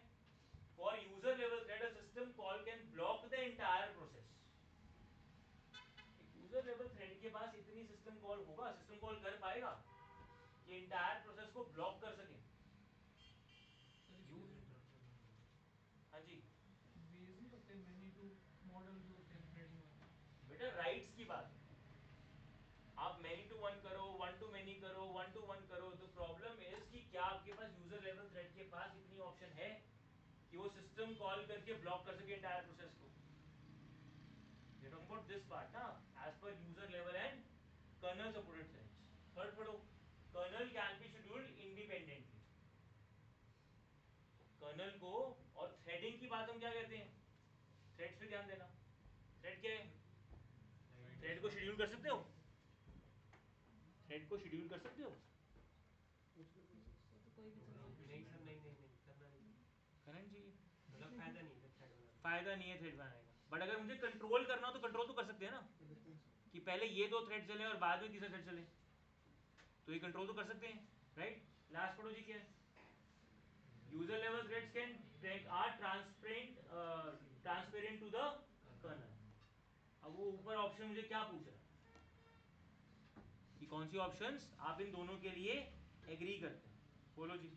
A: For user level thread a system call can block the entire process. Thread के पास इतनी सिस्टम कॉल होगा, सिस्टम कॉल कर पाएगा कि इंटायर प्रोसेस को ब्लॉक कर सके? हाँ जी
D: वेज नहीं होते मैनी टू मॉडल जो होते हैं थ्रेडिंग वाले।
A: बेटा राइट्स की बात है, आप मैनी टू वन करो, वन टू मैनी करो, वन टू वन करो, तो प्रॉब्लम इज कि क्या आपके पास यूजर लेवल थ्रेड के पास इतनी ऑप्शन है कि वो सिस्टम कॉल करके ब्लॉक कर सके इंटायर प्रोसेस को? We are talking about this part ना, as per user level and kernel supported threads. Third पढ़ो, kernel can be scheduled independently. Kernel को, और थ्रेडिंग की बात हम क्या कहते हैं? थ्रेड्स पे ध्यान देना। थ्रेड क्या है? थ्रेड को शेड्यूल कर सकते हो? थ्रेड को शेड्यूल कर सकते हो?
E: तो कोई भी चला
B: नहीं सर, नहीं नहीं नहीं करना नहीं,
A: करना चाहिए,
B: मतलब फायदा नहीं है थ्रेड बनाने
A: फायदा नहीं है थ्रेड बनाने का, बट अगर मुझे कंट्रोल करना हो तो कंट्रोल तो कर सकते हैं ना, कि पहले ये दो थ्रेड चले और बाद में तीसरा थ्रेड चले, तो ये कंट्रोल तो कर सकते हैं, राइट? लास्ट पढ़ो जी, क्या है? User level threads can are transparent to the kernel. अब वो ऊपर ऑप्शन मुझे क्या पूछ रहा है कि कौन सी ऑप्शंस आप इन दोनों के लिए एग्री करते हैं? बोलो जी।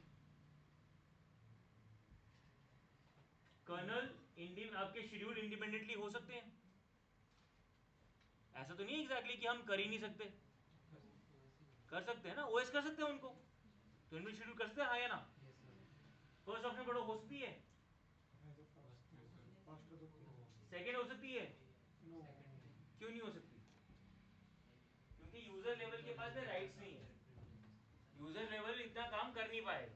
A: कर्नल आपके शेड्यूल इंडिपेंडेंटली हो सकते हैं, ऐसा तो नहीं एग्जैक्टली कि हम कर ही नहीं सकते, कर सकते हैं ना, ओएस कर सकते हैं उनको, तो इनमें शेड्यूल कर सकते हैं, हाँ या ना? फर्स्ट ऑप्शन पढ़ो, हो सकती है। सेकंड हो सकती है, क्यों नहीं हो सकती? क्योंकि यूजर लेवल के पास में राइट्स नहीं है, यूजर लेवल इतना काम कर नहीं पाएगा,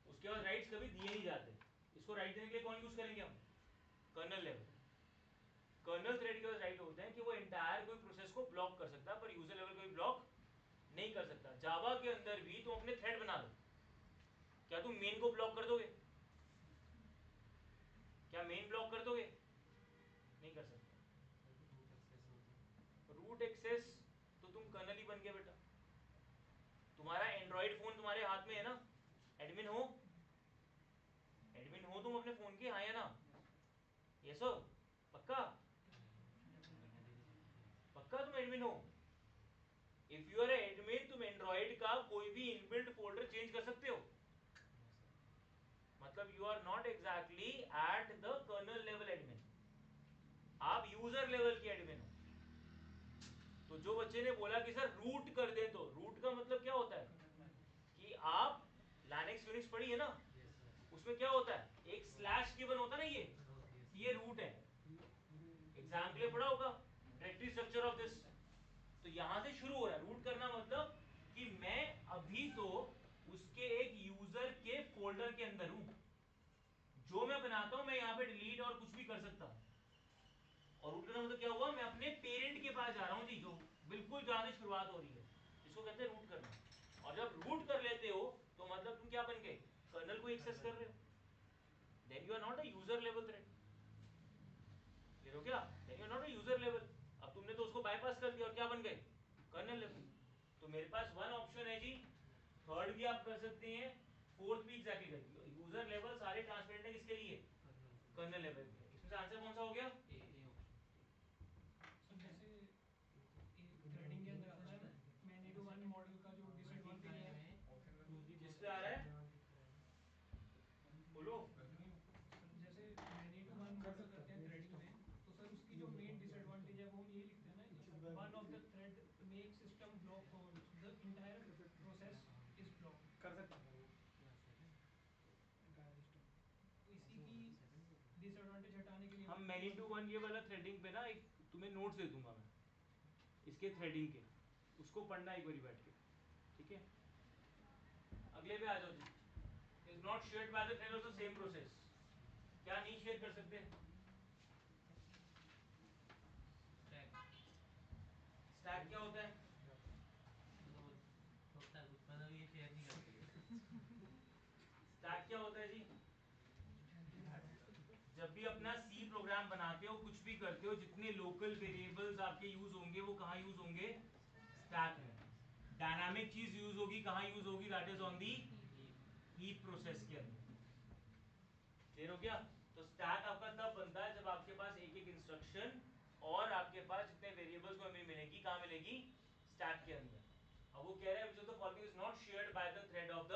A: उसके बाद राइट्स कभी दिए नहीं जाते। इसको राइट देने के लिए कौन यूज करेंगे हम? Kernel level. कर्नल थ्रेड के पास राइट होते हैं कि वो एंटायर कोई प्रोसेस को ब्लॉक कर सकता है, पर यूजर लेवल को भी ब्लॉक नहीं कर सकता। जावा के अंदर भी तुम अपने थ्रेड बना लो, क्या तुम मेन को ब्लॉक कर दोगे? क्या मेन ब्लॉक कर दोगे? नहीं कर सकते। रूट एक्सेस तो तुम कर्नल ही बन गए बेटा। तुम्हारा एंड्रॉइड फोन तुम्हारे हाथ में है ना, एडमिन हो? एडमिन हो तुम अपने फोन के, हाँ या ना? यस हो? पक्का? पक्का तुम एडमिन हो? इफ यू आर एडमिन, तुम एंड्रॉइड का कोई भी इनबिल्ट फोल्डर चेंज कर सकते हो, मतलब you are not exactly at the kernel level admin, आप यूजर लेवल के एडमिन हो। तो जो बच्चे ने बोला कि सर रूट कर दे, तो रूट का मतलब क्या होता है कि आप लाइनक्स यूनिक्स पढ़ी है ना, उसमें क्या होता है, एक स्लैश गिवन होता है ना, ये रूट है। एग्जाम के लिए पढ़ा होगा डायरेक्टरी स्ट्रक्चर ऑफ दिस, तो यहां से शुरू हो रहा है। रूट करना मतलब कि मैं अभी तो उसके एक यूजर के फोल्डर के अंदर हूं, जो मैं बनाता हूं मैं यहां पे डिलीट और कुछ भी कर सकता हूं। और रूट करना मतलब क्या हुआ, मैं अपने पेरेंट के पास जा रहा हूं जी, जो बिल्कुल जहां से शुरुआत हो रही है, इसको कहते हैं रूट करना। और जब रूट कर लेते हो तो मतलब तुम क्या बन गए, कर्नल को एक्सेस कर रहे हो, then you are not a user level thread. Clear हो क्या? Then you are not a user level. अब तुमने तो उसको बाईपास कर दिया और क्या बन गए, कर्नल लेवल। तो मेरे पास वन ऑप्शन है जी, थर्ड भी आप कर सकते हैं, फोर्थ भी एग्जैक्टली कर, यूजर लेवल सारे ट्रांसपेरेंट है किसके लिए, कर्नल लेवल के। इसमें से आंसर कौन सा हो गया?
D: सर जैसे एक थ्रेडिंग के अंदर आता है ना, मैनी टू वन मॉडल का जो डिसएडवांटेज है,
A: किस पे आ रहा है, बोलो।
D: सर जैसे मैनी टू वन मॉडल करते हैं थ्रेडिंग में, तो सर उसकी जो मेन डिसएडवांटेज है वो हम ये लिखते हैं ना, one of the thread make system block और the entire process is block. कर सकता है तो इसी की डिसएडवांटेज हटाने के लिए
A: हम मैनी टू वन ये वाला थ्रेडिंग पे ना एक तुम्हें नोट्स दे दूंगा मैं, इसके थ्रेडिंग के, उसको पढ़ना एक बारी बैठ के, ठीक है? अगले पे आ जाओ जी। Is not shared by the thread of the same process. क्या नहीं शेयर कर सकते? स्टैक क्या होता है?
B: होता है कुछ, मतलब ये शेयर नहीं करते।
A: स्टैक क्या होता है जी? जब भी अपना सी प्रोग्राम बनाते हो, कुछ भी करते हो, जितने लोकल वेरिएबल्स आपके यूज होंगे वो कहाँ यूज होंगे, स्टैक में। डायनामिक चीज यूज होगी कहाँ यूज होगी, that is on the heap process के अंदर। क्लियर हो गया? तो स्टैक आपका तब बनता है जब आपके पास एक एक इंस्ट्रक्शन और आपके पास जितने वेरिएबल्स को मेमोरी मिलेगी कहाँ मिलेगी, स्टैक के अंदर। अब वो कह रहा है the following is not shared by the thread of the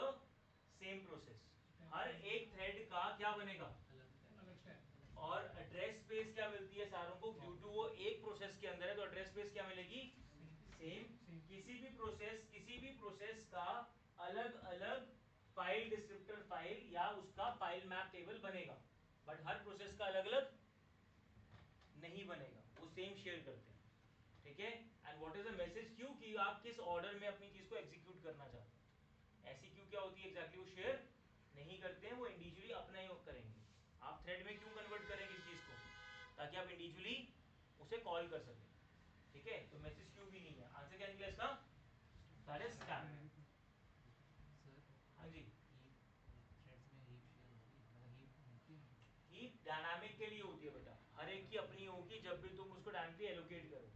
A: same process. हर एक थ्रेड का क्या बनेगा,
D: अलग स्टैक।
A: और एड्रेस स्पेस क्या मिलती है सारों को, ड्यू टू वो एक प्रोसेस के अंदर है तो एड्रेस स्पेस क्या मिलेगी, सेम। किसी भी प्रोसेस का अलग अलग फाइल डिस्क्रिप्टर फाइल या उसका फाइल मैप टेबल बनेगा, बट हर प्रोसेस का अलग अलग नहीं बनेगा, वो सेम शेयर करते हैं, ठीक है। And what is the message queue, कि आप किस ऑर्डर में अपनी चीज को एग्जीक्यूट करना चाहते हैं। ऐसी क्यू क्या होती है एग्जैक्टली, वो शेयर नहीं करते हैं, वो इंडिविजुअली अपना ही करेंगे। आप थ्रेड में क्यों कन्वर्ट करेंगे इस चीज को, ताकि आप इंडिविजुअली उसे कॉल कर सकें, ठीक है। तो मैसेज क्यू भी नहीं है। आंसर क्या निकला इसका, दैट इज स्टैक।
C: सर
A: हाँ जी,
C: थ्रेड्स में हीप शेयर होगी, मतलब हीप मिलती है।
A: हीप डायनामिक के लिए होती है बेटा, हर एक की अपनी होगी, जब भी तुम उसको डायनामिकली एलोकेट करो।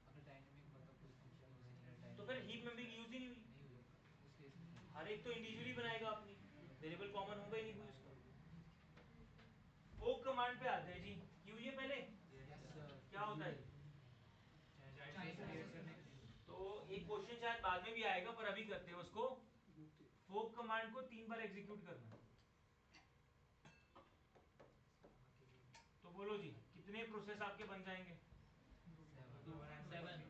C: अगर डायनेमिक मतलब कोई फंक्शन यूज नहीं है
A: तो फिर हीप मेमोरी यूज ही नहीं हुई,
C: नहीं हुई, उस केस में नहीं।
A: हर एक तो इंडिविजुअली बनाएगा अपनी, वेरिएबल कॉमन होगा ही नहीं कोई उसका। फोक कमांड पे आते हैं जी, क्यों ये पहले
C: यस सर।
A: क्या होता है,
C: चाइल्ड क्रिएट करने के लिए।
A: तो एक क्वेश्चन शायद बाद में भी आएगा पर अभी करते हैं उसको। फोक कमांड को 3 बार एग्जीक्यूट करना है, तो बोलो जी कितने प्रोसेस आपके बन जाएंगे,
B: 7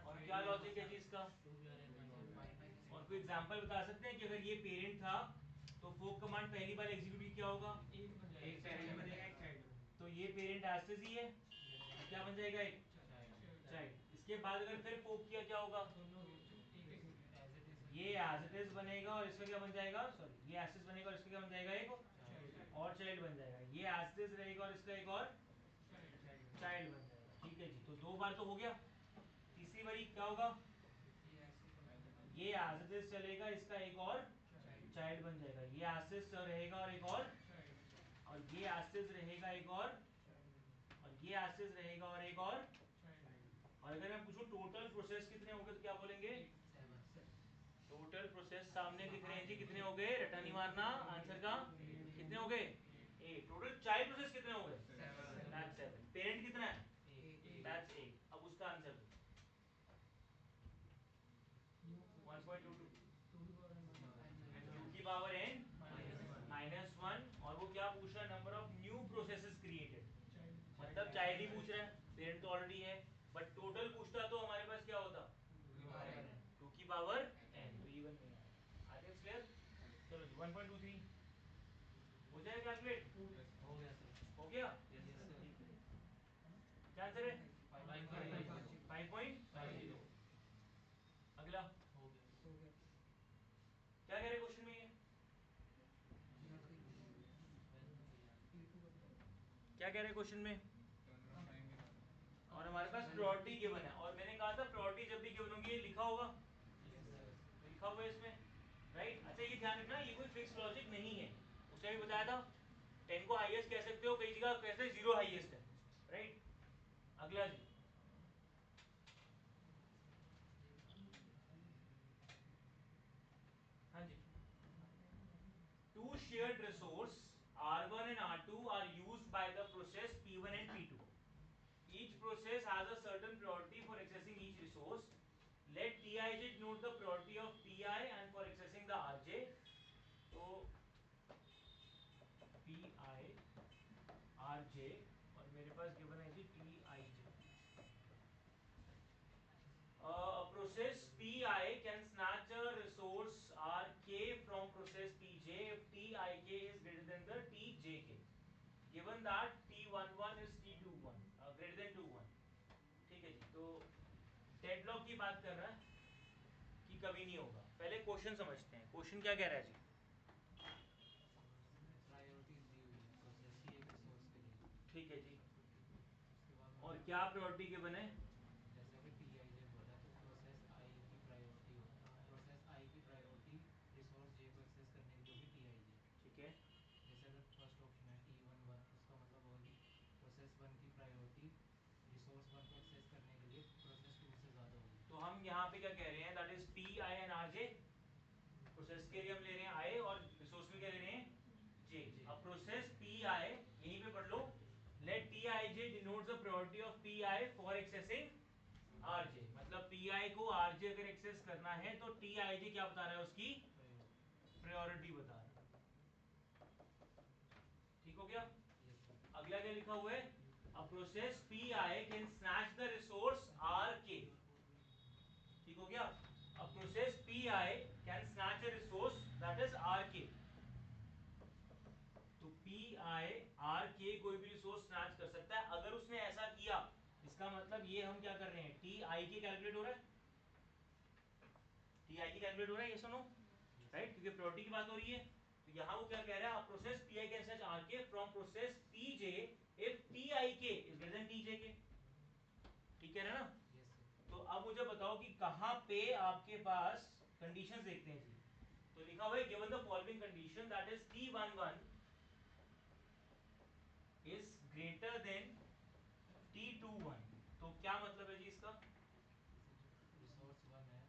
A: और क्या लॉजिक है जी इसका,
B: to be r n minus
A: और कोई एग्जांपल बता सकते हैं कि अगर ये पेरेंट था तो फोक कमांड पहली बार एग्जीक्यूट क्या होगा,
D: एक बन जाएगा,
B: एक पेरेंट बनेगा, एक चाइल्ड बनेगा।
A: तो ये पेरेंट एज ही है, तो क्या बन जाएगा, एक चाइल्ड। इसके बाद अगर फिर फोक किया क्या होगा,
D: दोनों एक एक
C: एज इट इज
A: ये एज इट इज बनेगा और इसका क्या बन जाएगा, सॉरी ये एज इट बनेगा और इसका क्या बन जाएगा, एक और चाइल्ड बन जाएगा। ये एज इट रहेगा और इसका एक और चाइल्ड बन जाएगा, ठीक है जी। तो 2 बार तो हो गया, तीसरी बारी क्या होगा, ये एज इट चलेगा, इसका एक और चाइल्ड बन जाएगा, ये एज इट रहेगा और एक और ये एज इट रहेगा एक और ये एज इट रहेगा और एक और अगर मैं पूछूं टोटल प्रोसेस कितने हो गए तो क्या बोलेंगे, टोटल प्रोसेस सामने दिख रहे हैं जी, कितने हो गए, रटा नहीं मारना आंसर का, कितने हो गए, 8। टोटल चाइल्ड प्रोसेस कितने हो गए, 7। पेरेंट कितना है, दैट्स 8। अब उसका आंसर 1.22 2 की पावर n -1, और वो क्या पूछ रहा है, number of new processes created, मतलब चाइल्ड ही पूछ रहा है, पेरेंट तो ऑलरेडी है, बट टोटल पूछता तो हमारे पास क्या होता, 2 की पावर n, तो इवन नहीं आया। आगे क्लियर, चलो जी 1.23 हो जाएगा कैलकुलेट,
C: हो गया सर।
A: हो गया,
C: यस सर।
A: क्या आंसर है,
C: 5.5
A: 5.50। अगला
C: हो गया।
A: क्या कह रहे क्वेश्चन में, ये क्या कह रहे क्वेश्चन में, और हमारे पास प्रायोरिटी गिवन है, और मैंने कहा था प्रायोरिटी जब भी गिवन होगी ये लिखा होगा, तो लिखा हुआ है इसमें, राइट। अच्छा ये ध्यान रखना, ये कोई फिक्स लॉजिक नहीं है, उसे भी बताया था 10 को हाईएस्ट कह सकते हो, कई जगह कहते हैं 0 हाईएस्ट है, राइट। अगला जी, हाँ जी, two shared resource R1 and R2 are used by the process P1 and P2. Each process has a certain priority for accessing each resource. Let Tij denote the priority of Pi and for accessing the Rj. So Pi Rj और मेरे पास given है जी Tij. A process Pi can snatch a resource Rk from process Pj if Tik is greater than the Tjk. Given that T11 is T21 greater than 21. ठीक है जी, तो deadlock की बात कर रहा है कि कभी नहीं होगा। पहले क्वेश्चन समझते हैं, क्वेश्चन क्या कह रहा है जी,
C: प्रायोरिटीज दी हुई है प्रोसेस की एक रिसोर्स के लिए।
A: ठीक है जी,
C: उसके बाद
A: और क्या प्रायोरिटी के बने,
C: जैसा कि टी आई जे बोल रहा है तो प्रोसेस आई की प्रायोरिटी हो, प्रोसेस आई की प्रायोरिटी रिसोर्स जे को एक्सेस करने के लिए होगी टी आई जे।
A: ठीक है,
C: जैसे अगर फर्स्ट ऑप्शन है T11, उसका मतलब होगा कि प्रोसेस 1 की प्रायोरिटी रिसोर्स 1 को एक्सेस करने के लिए प्रोसेस 2 से ज़्यादा होगी।
A: तो हम यहाँ पे क्या कह रहे हैं, that is Pi and Rj, process के लिए हम ले रहे हैं I और रिसोर्स के लिए क्या ले रहे हैं J। अब प्रोसेस Pi यहीं पे पढ़ लो, let Tij denotes the priority of pi for accessing rj, मतलब pi को rj अगर एक्सेस करना है तो tij क्या बता रहा है, उसकी प्रायोरिटी बता रहा है। ठीक हो गया। अगला क्या लिखा हुआ है, a process pi can snatch the resource rk। ठीक हो गया, a process pi can snatch a resource that is rk। तो पी आई आर के कोई भी रिसोर्स स्नैच कर सकता है। अगर उसने ऐसा किया, इसका मतलब ये हम क्या कर रहे हैं, टी आई के कैलकुलेट हो रहा है, टी आई के कैलकुलेट हो रहा है, ये सुनो राइट, क्योंकि प्रायोरिटी की बात हो रही है। तो यहाँ वो क्या कह रहा है, process P I can snatch R K from process P J if T I K is greater than T J K. ठीक कह रहे हैं ना। तो अब मुझे बताओ कि कहाँ पे आपके पास कंडीशंस देखते हैं जी। तो लिखा हुआ है given the following condition that is T11 is greater than T21। तो क्या मतलब है जी इसका,
C: रिसोर्स वन है,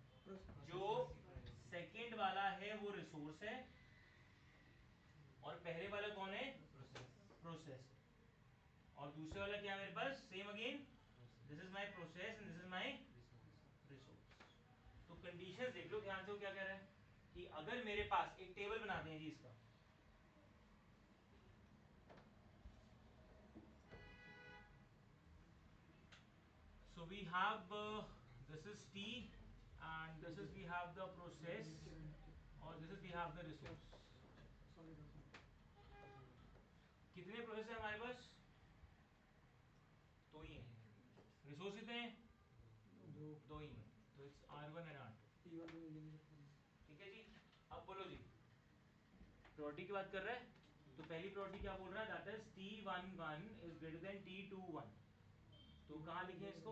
A: जो सेकेंड वाला है वो रिसोर्स है और पहले वाला कौन है, प्रोसेस है। और दूसरे वाला क्या है मेरे पास, same again, this is my process and this is my resource. तो कंडीशन देख लो ध्यान से, वो क्या कह रहा है कि अगर मेरे पास एक टेबल बनाते हैं जी इसका, so we have this is T and this is we have the process और this is we have the resource। कितने प्रोसेस है हमारे पास, दो ही हैं। रिसोर्स कितने हैं, दो ही हैं। तो इट्स R1 एंड R2। ठीक है जी। अब बोलो जी, प्रायोरिटी की बात कर रहा है, तो पहली प्रायोरिटी क्या बोल रहा है, that is T11 is greater then T21। तो कहाँ लिखे इसको,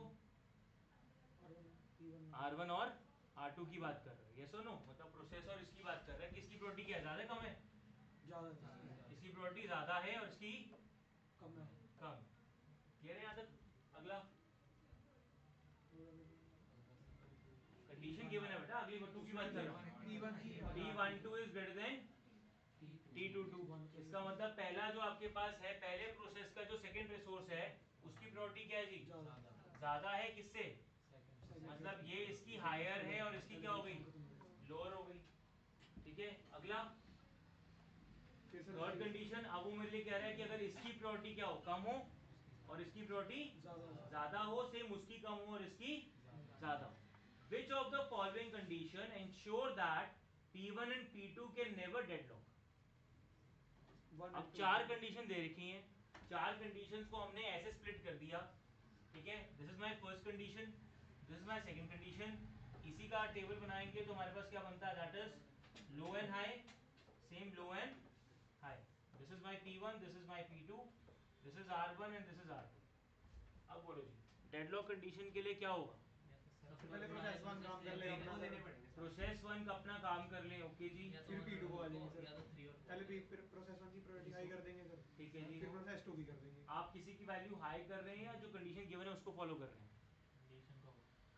A: R1 और R2 की बात कर रहे हैं, यस और नो, मतलब प्रोसेस और इसकी बात कर रहे हैं। किसकी प्रायोरिटी क्या है, ज्यादा कम है, इसकी प्रायोरिटी ज्यादा है और इसकी कम है, कम। क्लियर है यहाँ तक। अगला कंडीशन गिवन है बेटा, अगली टू की बात कर रहा हूँ, T12 is greater then T22। इसका मतलब पहला जो आपके पास है, पहले प्रोसेस का जो सेकंड रिसोर्स है उसकी प्रायोरिटी क्या है जी, ज्यादा है किससे, मतलब ये इसकी हायर है और इसकी क्या हो गई, लोअर हो गई। ठीक है। अगला थर्ड कंडीशन, अब वो मेरे लिए कह रहा है कि अगर इसकी प्रायोरिटी क्या हो, कम हो और इसकी प्रायोरिटी ज्यादा हो, सेम उसकी कम हो और इसकी ज्यादा हो। Which of the following condition ensure that P1 and P2 can never deadlock? अब चार कंडीशन दे रखी हैं, चार कंडीशंस को हमने ऐसे स्प्लिट कर दिया। ठीक है, this is my first condition, this is my second condition. इसी का टेबल बनाएंगे तो हमारे पास क्या बनता है, that is low and high, same low and high. This is my P1, this is my P2, this is R1 and this is R2। अब बोलो जी, डेडलॉक कंडीशन के लिए क्या होगा,
E: पहले प्रोसेस वन काम कर ले,
A: प्रोसेस वन का अपना काम कर ले, ओके जी।
E: फिर P2 को आ जाएंगे सर,
B: या तो 3 और 4
E: पहले फिर प्रोसेस वन की प्रायोरिटी हाई कर देंगे सर,
A: ठीक है जी।
E: फिर प्रोसेस टू की कर देंगे।
A: आप किसी की वैल्यू हाई कर रहे हैं या जो कंडीशन गिवन है उसको फॉलो कर रहे हैं,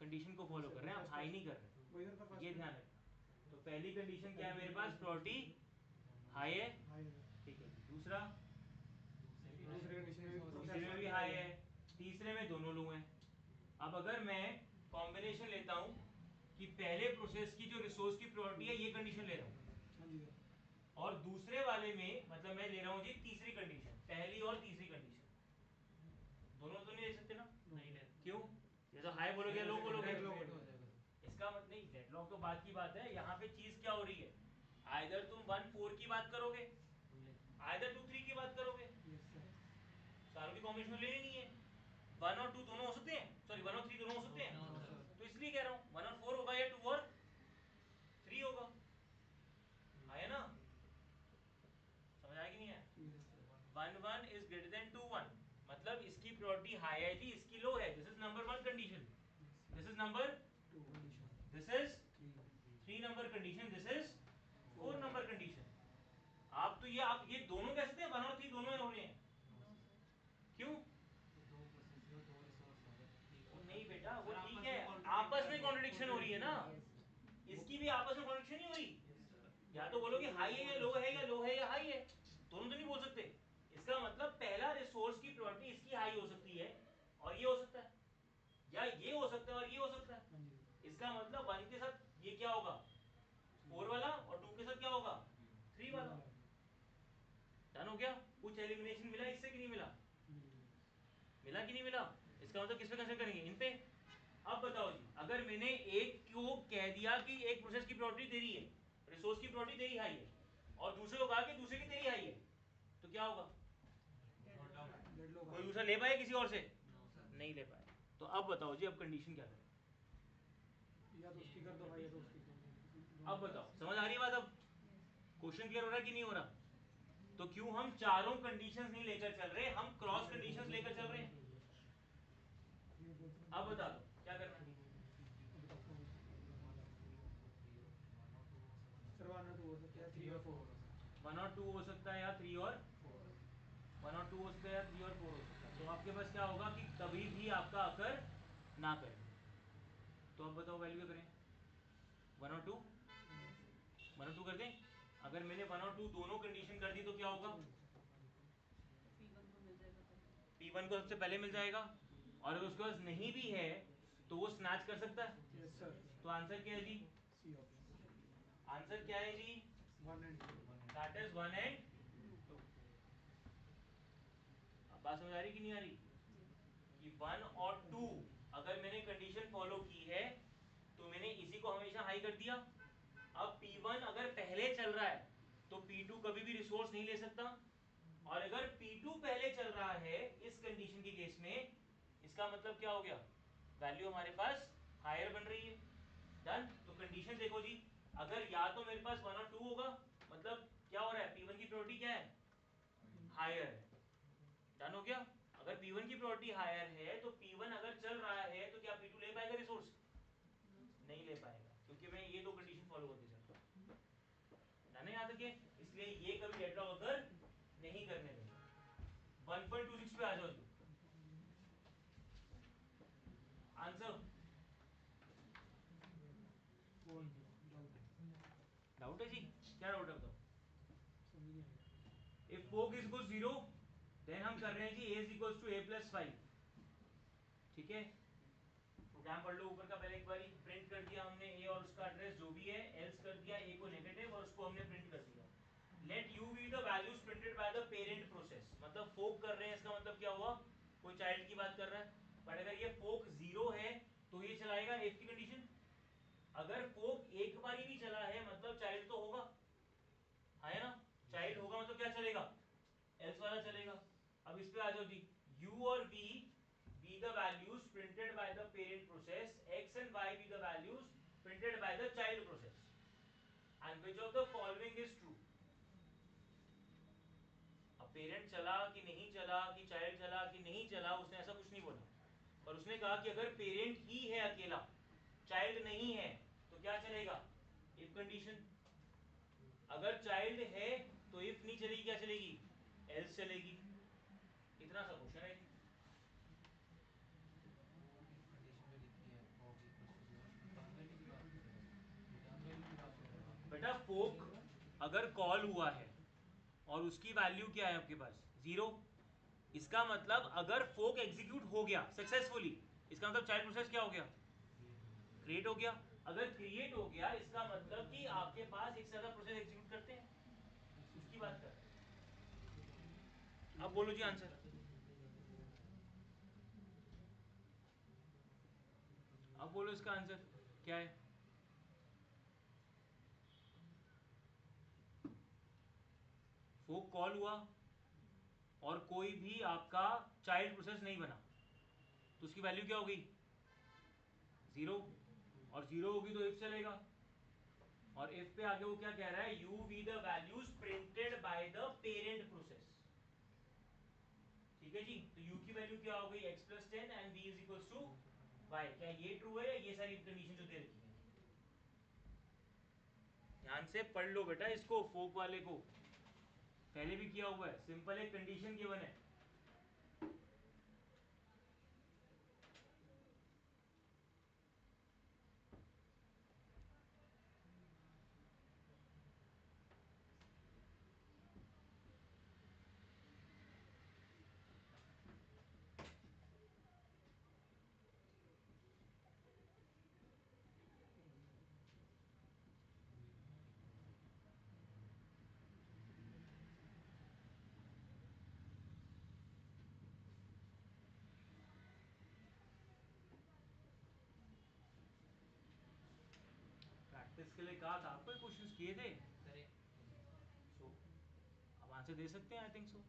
A: कंडीशन को फॉलो कर रहे हैं, आप हाई नहीं कर रहे हैं,
E: वही सर
A: ये ध्यान रखना। तो पहली कंडीशन क्या है मेरे पास, प्रायोरिटी हाई है,
E: हाई
A: ठीक है। दूसरा,
E: दूसरे कंडीशन में
A: दूसरे में भी हाई है, तीसरे में दोनों लो हैं। अब अगर मैं कॉम्बिनेशन लेता हूं कि पहले प्रोसेस की जो रिसोर्स की प्रायोरिटी है ये कंडीशन ले रहा हूं,
E: हां जी सर,
A: और दूसरे वाले में मतलब मैं ले रहा हूं जी तीसरी कंडीशन, पहली और तीसरी कंडीशन, दोनों तो नहीं ले सकते ना,
B: नहीं ले,
A: क्यों, ये तो हाई बोलोगे लो बोलोगे,
E: डेडलॉक
A: इसका मतलब नहीं, डेडलॉक तो बात की बात है। यहाँ पे चीज क्या हो रही है, आइदर तुम 1-4 की बात करोगे, आइदर 2-3 की बात करोगे,
E: यस सर,
A: चारों की कॉम्बिनेशन लेनी नहीं है। 1 और 2 दोनों हो सकते हैं, सॉरी 1 और 3 दोनों हो सकते हैं, तो इसलिए कह रहा हूँ 1 और 4 होगा या 2 और 3 होगा। आया ना, समझ आया कि नहीं आया। 1-1 इज ग्रेटर देन 2-1, मतलब इसकी प्रायोरिटी हाई है जी, इसकी लो है, this is number 1 condition, this is number,
E: two condition,
A: this is 3 number condition, this is 4 number condition. आप तो ये दोनों कह सकते हैं, 1 और 3 दोनों हो रहे हैं, क्यों,
C: दो प्रोसेस और दो रिसोर्स है,
A: वो नहीं बेटा, वो ठीक है, आपस में कॉन्ट्रडिक्शन हो रही है ना, इसकी भी आपस में कॉन्ट्रडिक्शन नहीं हो रही, या तो बोलो कि हाई है या लो है, या लो है या हाई है, दोनों तो नहीं बोल सकते। इसका मतलब पहला रिसोर्स की प्रायोरिटी इसकी हाई हो सकती है और ये हो सकता है, या ये हो सकता है और ये हो सकता है।
E: हाँ जी
A: इसका मतलब 1 के साथ ये क्या होगा 4 वाला, और 2 के साथ क्या होगा 3 वाला। डन हो गया। कुछ एलिमिनेशन मिला इससे कि नहीं मिला, मिला कि नहीं मिला। इसका मतलब किस पे कंसीडर करेंगे, इन पे। अब बताओ जी, अगर मैंने एक को कह दिया कि एक प्रोसेस की प्रॉपर्टी तेरी है, रिसोर्स की प्रॉपर्टी तेरी हाई है, और दूसरे को कहा कि दूसरे की तेरी हाई है, तो क्या होगा, कोई दूसरा ले पाए किसी और से, नहीं ले पाए। तो अब बताओ जी, अब कंडीशन क्या करें।
E: या तो उसकी कर दो भाई, या तो उसकी कर दो।
A: अब बताओ, समझ आ रही है बात, अब क्वेश्चन क्लियर हो रहा है कि नहीं हो रहा। तो क्यों हम चारों कंडीशंस नहीं लेकर चल रहे, हम क्रॉस कंडीशंस लेकर चल रहे हैं। अब बता दो क्या करना है।
E: सर 1 और 2 हो सकता है, 3 और 4 हो सकता है।
A: 1 और 2 हो सकता है, या 3 और 1 और 2 हो सकता है, या 3 और 4 हो सकता है। तो आपके पास क्या होगा कि कभी भी आपका अकर ना करे। तो अब बताओ वैल्यू क्या करें, 1 और 2, 1 और 2 कर दें। अगर मैंने 1 और 2 दोनों कंडीशन कर दी तो क्या होगा, P1 को सबसे पहले मिल जाएगा, और अगर उसके पास नहीं भी है तो वो स्नैच कर सकता है।
E: यस सर,
A: तो आंसर क्या है जी,
E: सी ऑप्शन,
A: आंसर क्या है जी,
E: 1 एंड 2।
A: That is 1 and 2। अब बात समझ आ रही कि नहीं आ रही, कि 1 और 2 अगर मैंने कंडीशन फॉलो की है तो मैंने इसी को हमेशा हाई कर दिया। अब P1 अगर पहले चल रहा है तो P2 कभी भी रिसोर्स नहीं ले सकता, और अगर P2 पहले चल रहा है इस कंडीशन के केस में, इसका मतलब क्या हो गया, वैल्यू हमारे पास हायर बन रही है। डन। तो कंडीशन देखो जी, अगर या तो मेरे पास 1 और 2 होगा, मतलब क्या हो रहा है, P1 की प्रोबेबिलिटी क्या है, हायर है। डन हो गया। अगर P1 की प्रोबेबिलिटी हायर है तो P1 अगर चल रहा है तो क्या P2 ले पाएगा रिसोर्स, नहीं ले पाएगा, क्योंकि मैं ये दो कंडीशन फॉलो करके चल रहा हूं। डन है यहाँ तक के, इसलिए ये कभी डेडलॉक अगर नहीं करने देगा। 1.26 पे आ जाओ जी, आंसर। डाउट है जी, क्या डाउट है बताओ।
E: समझ नहीं आया।
A: If fork is equal 0 then हम कर रहे हैं जी a is equal to a+5। ठीक है, प्रोग्राम पढ़ लो ऊपर का, पहले एक बारी प्रिंट कर दिया हमने a और उसका एड्रेस जो भी है, एल्स कर दिया a को नेगेटिव और उसको हमने प्रिंट कर दिया। Let u be the values printed by the parent process. मतलब फोक कर रहे हैं, इसका मतलब क्या हुआ, कोई चाइल्ड की बात कर रहा है। बट अगर ये फोक 0 है तो ये चलाएगा if की कंडीशन। अगर फोक एक बारी भी चला है मतलब चाइल्ड तो होगा, है ना, चाइल्ड होगा मतलब क्या चलेगा, एल्स वाला चलेगा। अब इस पे आ जाओ जी, u और v be the values printed by the parent process, x and y be the values printed by the child process, and which of the following is true। अब पेरेंट चला कि नहीं चला, कि चाइल्ड चला कि नहीं चला, उसने ऐसा कुछ नहीं बोला, पर उसने कहा कि अगर पेरेंट ही है अकेला, चाइल्ड नहीं है, तो क्या चलेगा, इफ कंडीशन। अगर चाइल्ड है तो इफ नहीं चलेगी, क्या चलेगी, एल्स चलेगी। इतना सा क्वेश्चन है जी।
C: कंडीशन जो लिखी है fork equals to 0, return value की बात कर रहे हो, रिटर्न वैल्यू की बात कर रहे हो आप।
A: बेटा फोक अगर कॉल हुआ है और उसकी वैल्यू क्या है आपके पास 0, इसका मतलब अगर फोक एग्जीक्यूट हो गया सक्सेसफुली, इसका मतलब चाइल्ड प्रोसेस क्या हो गया, क्रिएट हो गया। अगर क्रिएट हो गया इसका मतलब कि आपके पास एक से ज्यादा प्रोसेस एग्जीक्यूट करते हैं, उसकी बात कर रहे हैं। अब बोलो जी आंसर। अब बोलो इसका आंसर क्या है। फोक कॉल हुआ और कोई भी आपका चाइल्ड प्रोसेस नहीं बना, तो उसकी वैल्यू क्या होगी 0, और 0 होगी तो इफ चलेगा। और इफ पे आगे वो क्या कह रहा है, u v the values printed by the parent process. ठीक है जी, तो u की वैल्यू क्या हो गई x+10 and v is equals to y। क्या ये ट्रू है या ये सारी कंडीशन जो दे रखी है। ध्यान से पढ़ लो बेटा इसको, फोक वाले को पहले भी किया हुआ है, सिंपल एक कंडीशन गिवन है। प्रैक्टिस के लिए कहा था आपको, क्वेश्चंस किए थे,
C: करें
A: सो अब आंसर दे सकते हैं, आई थिंक सो।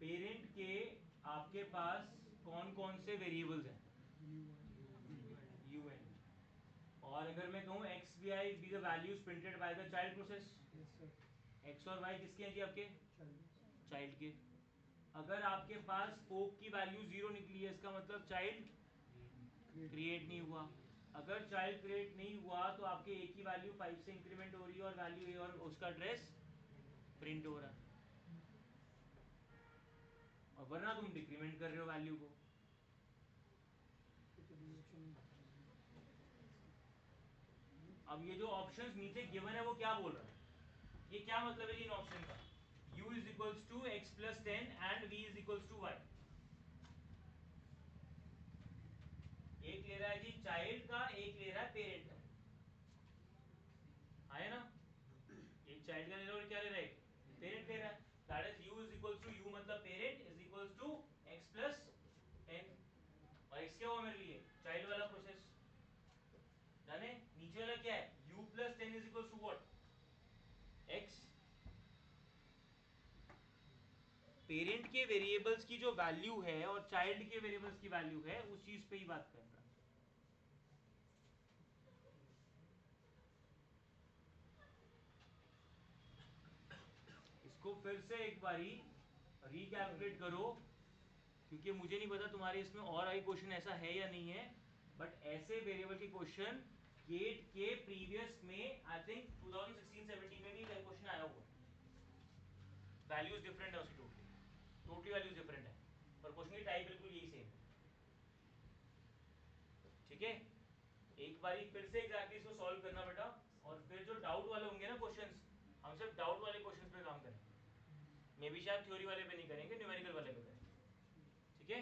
A: पेरेंट के आपके पास कौन कौन से वेरिएबल्स हैं? U n. और अगर मैं कहूँ x b i be the values printed by the child process, x और वाई किसके हैं जी? आपके चाइल्ड के। अगर आपके पास पोक की वैल्यू 0 निकली है, इसका मतलब चाइल्ड क्रिएट नहीं हुआ। अगर चाइल्ड क्रिएट नहीं हुआ तो आपके ए की वैल्यू 5 से इंक्रीमेंट हो रही है और वैल्यू ए और उसका एड्रेस प्रिंट हो रहा है, और वरना तुम डिक्रीमेंट कर रहे हो वैल्यू को। अब ये जो ऑप्शंस नीचे गिवन है वो क्या बोल रहा है? ये क्या मतलब है इन ऑप्शन का? u is equals to x plus 10 and v is equals to y. एक ले रहा है जी चाइल्ड का, एक ले रहा है पेरेंट का, आया ना? एक चाइल्ड का ले रहा है और क्या ले रहा है? पेरेंट ले रहा है। That is u is equals to u मतलब parent is equals to x plus 10। और x क्या हुआ मेरे लिए? चाइल्ड वाला प्रोसेस। जाने नीचे वाला क्या है? u plus 10 is equals to what? x। Parent के वेरिएबल्स की जो वैल्यू है और चाइल्ड के वेरिएबल्स की वैल्यू है, उस चीज पे ही बात कर रहा है। इसको फिर से एक बारी रिकैलकुलेट करो, क्योंकि मुझे नहीं पता तुम्हारे इसमें और आई क्वेश्चन ऐसा है या नहीं है, बट ऐसे वेरिएबल के क्वेश्चन गेट के प्रीवियस में आई थिंक 2016-17 में भी क्वेश्चन आया हुआ। वैल्यूज डिफरेंट है उसकी, टोटली वैल्यूज डिफरेंट है, पर क्वेश्चन की टाइप बिल्कुल यही सेम है। ठीक है, एक बारी फिर से एग्जैक्टली इसको सॉल्व करना बेटा, और फिर जो डाउट वाले होंगे ना क्वेश्चंस, हम सिर्फ डाउट वाले क्वेश्चंस पे काम करेंगे, मे बी शायद थ्योरी वाले पे नहीं करेंगे, न्यूमेरिकल वाले पे करेंगे। ठीक है।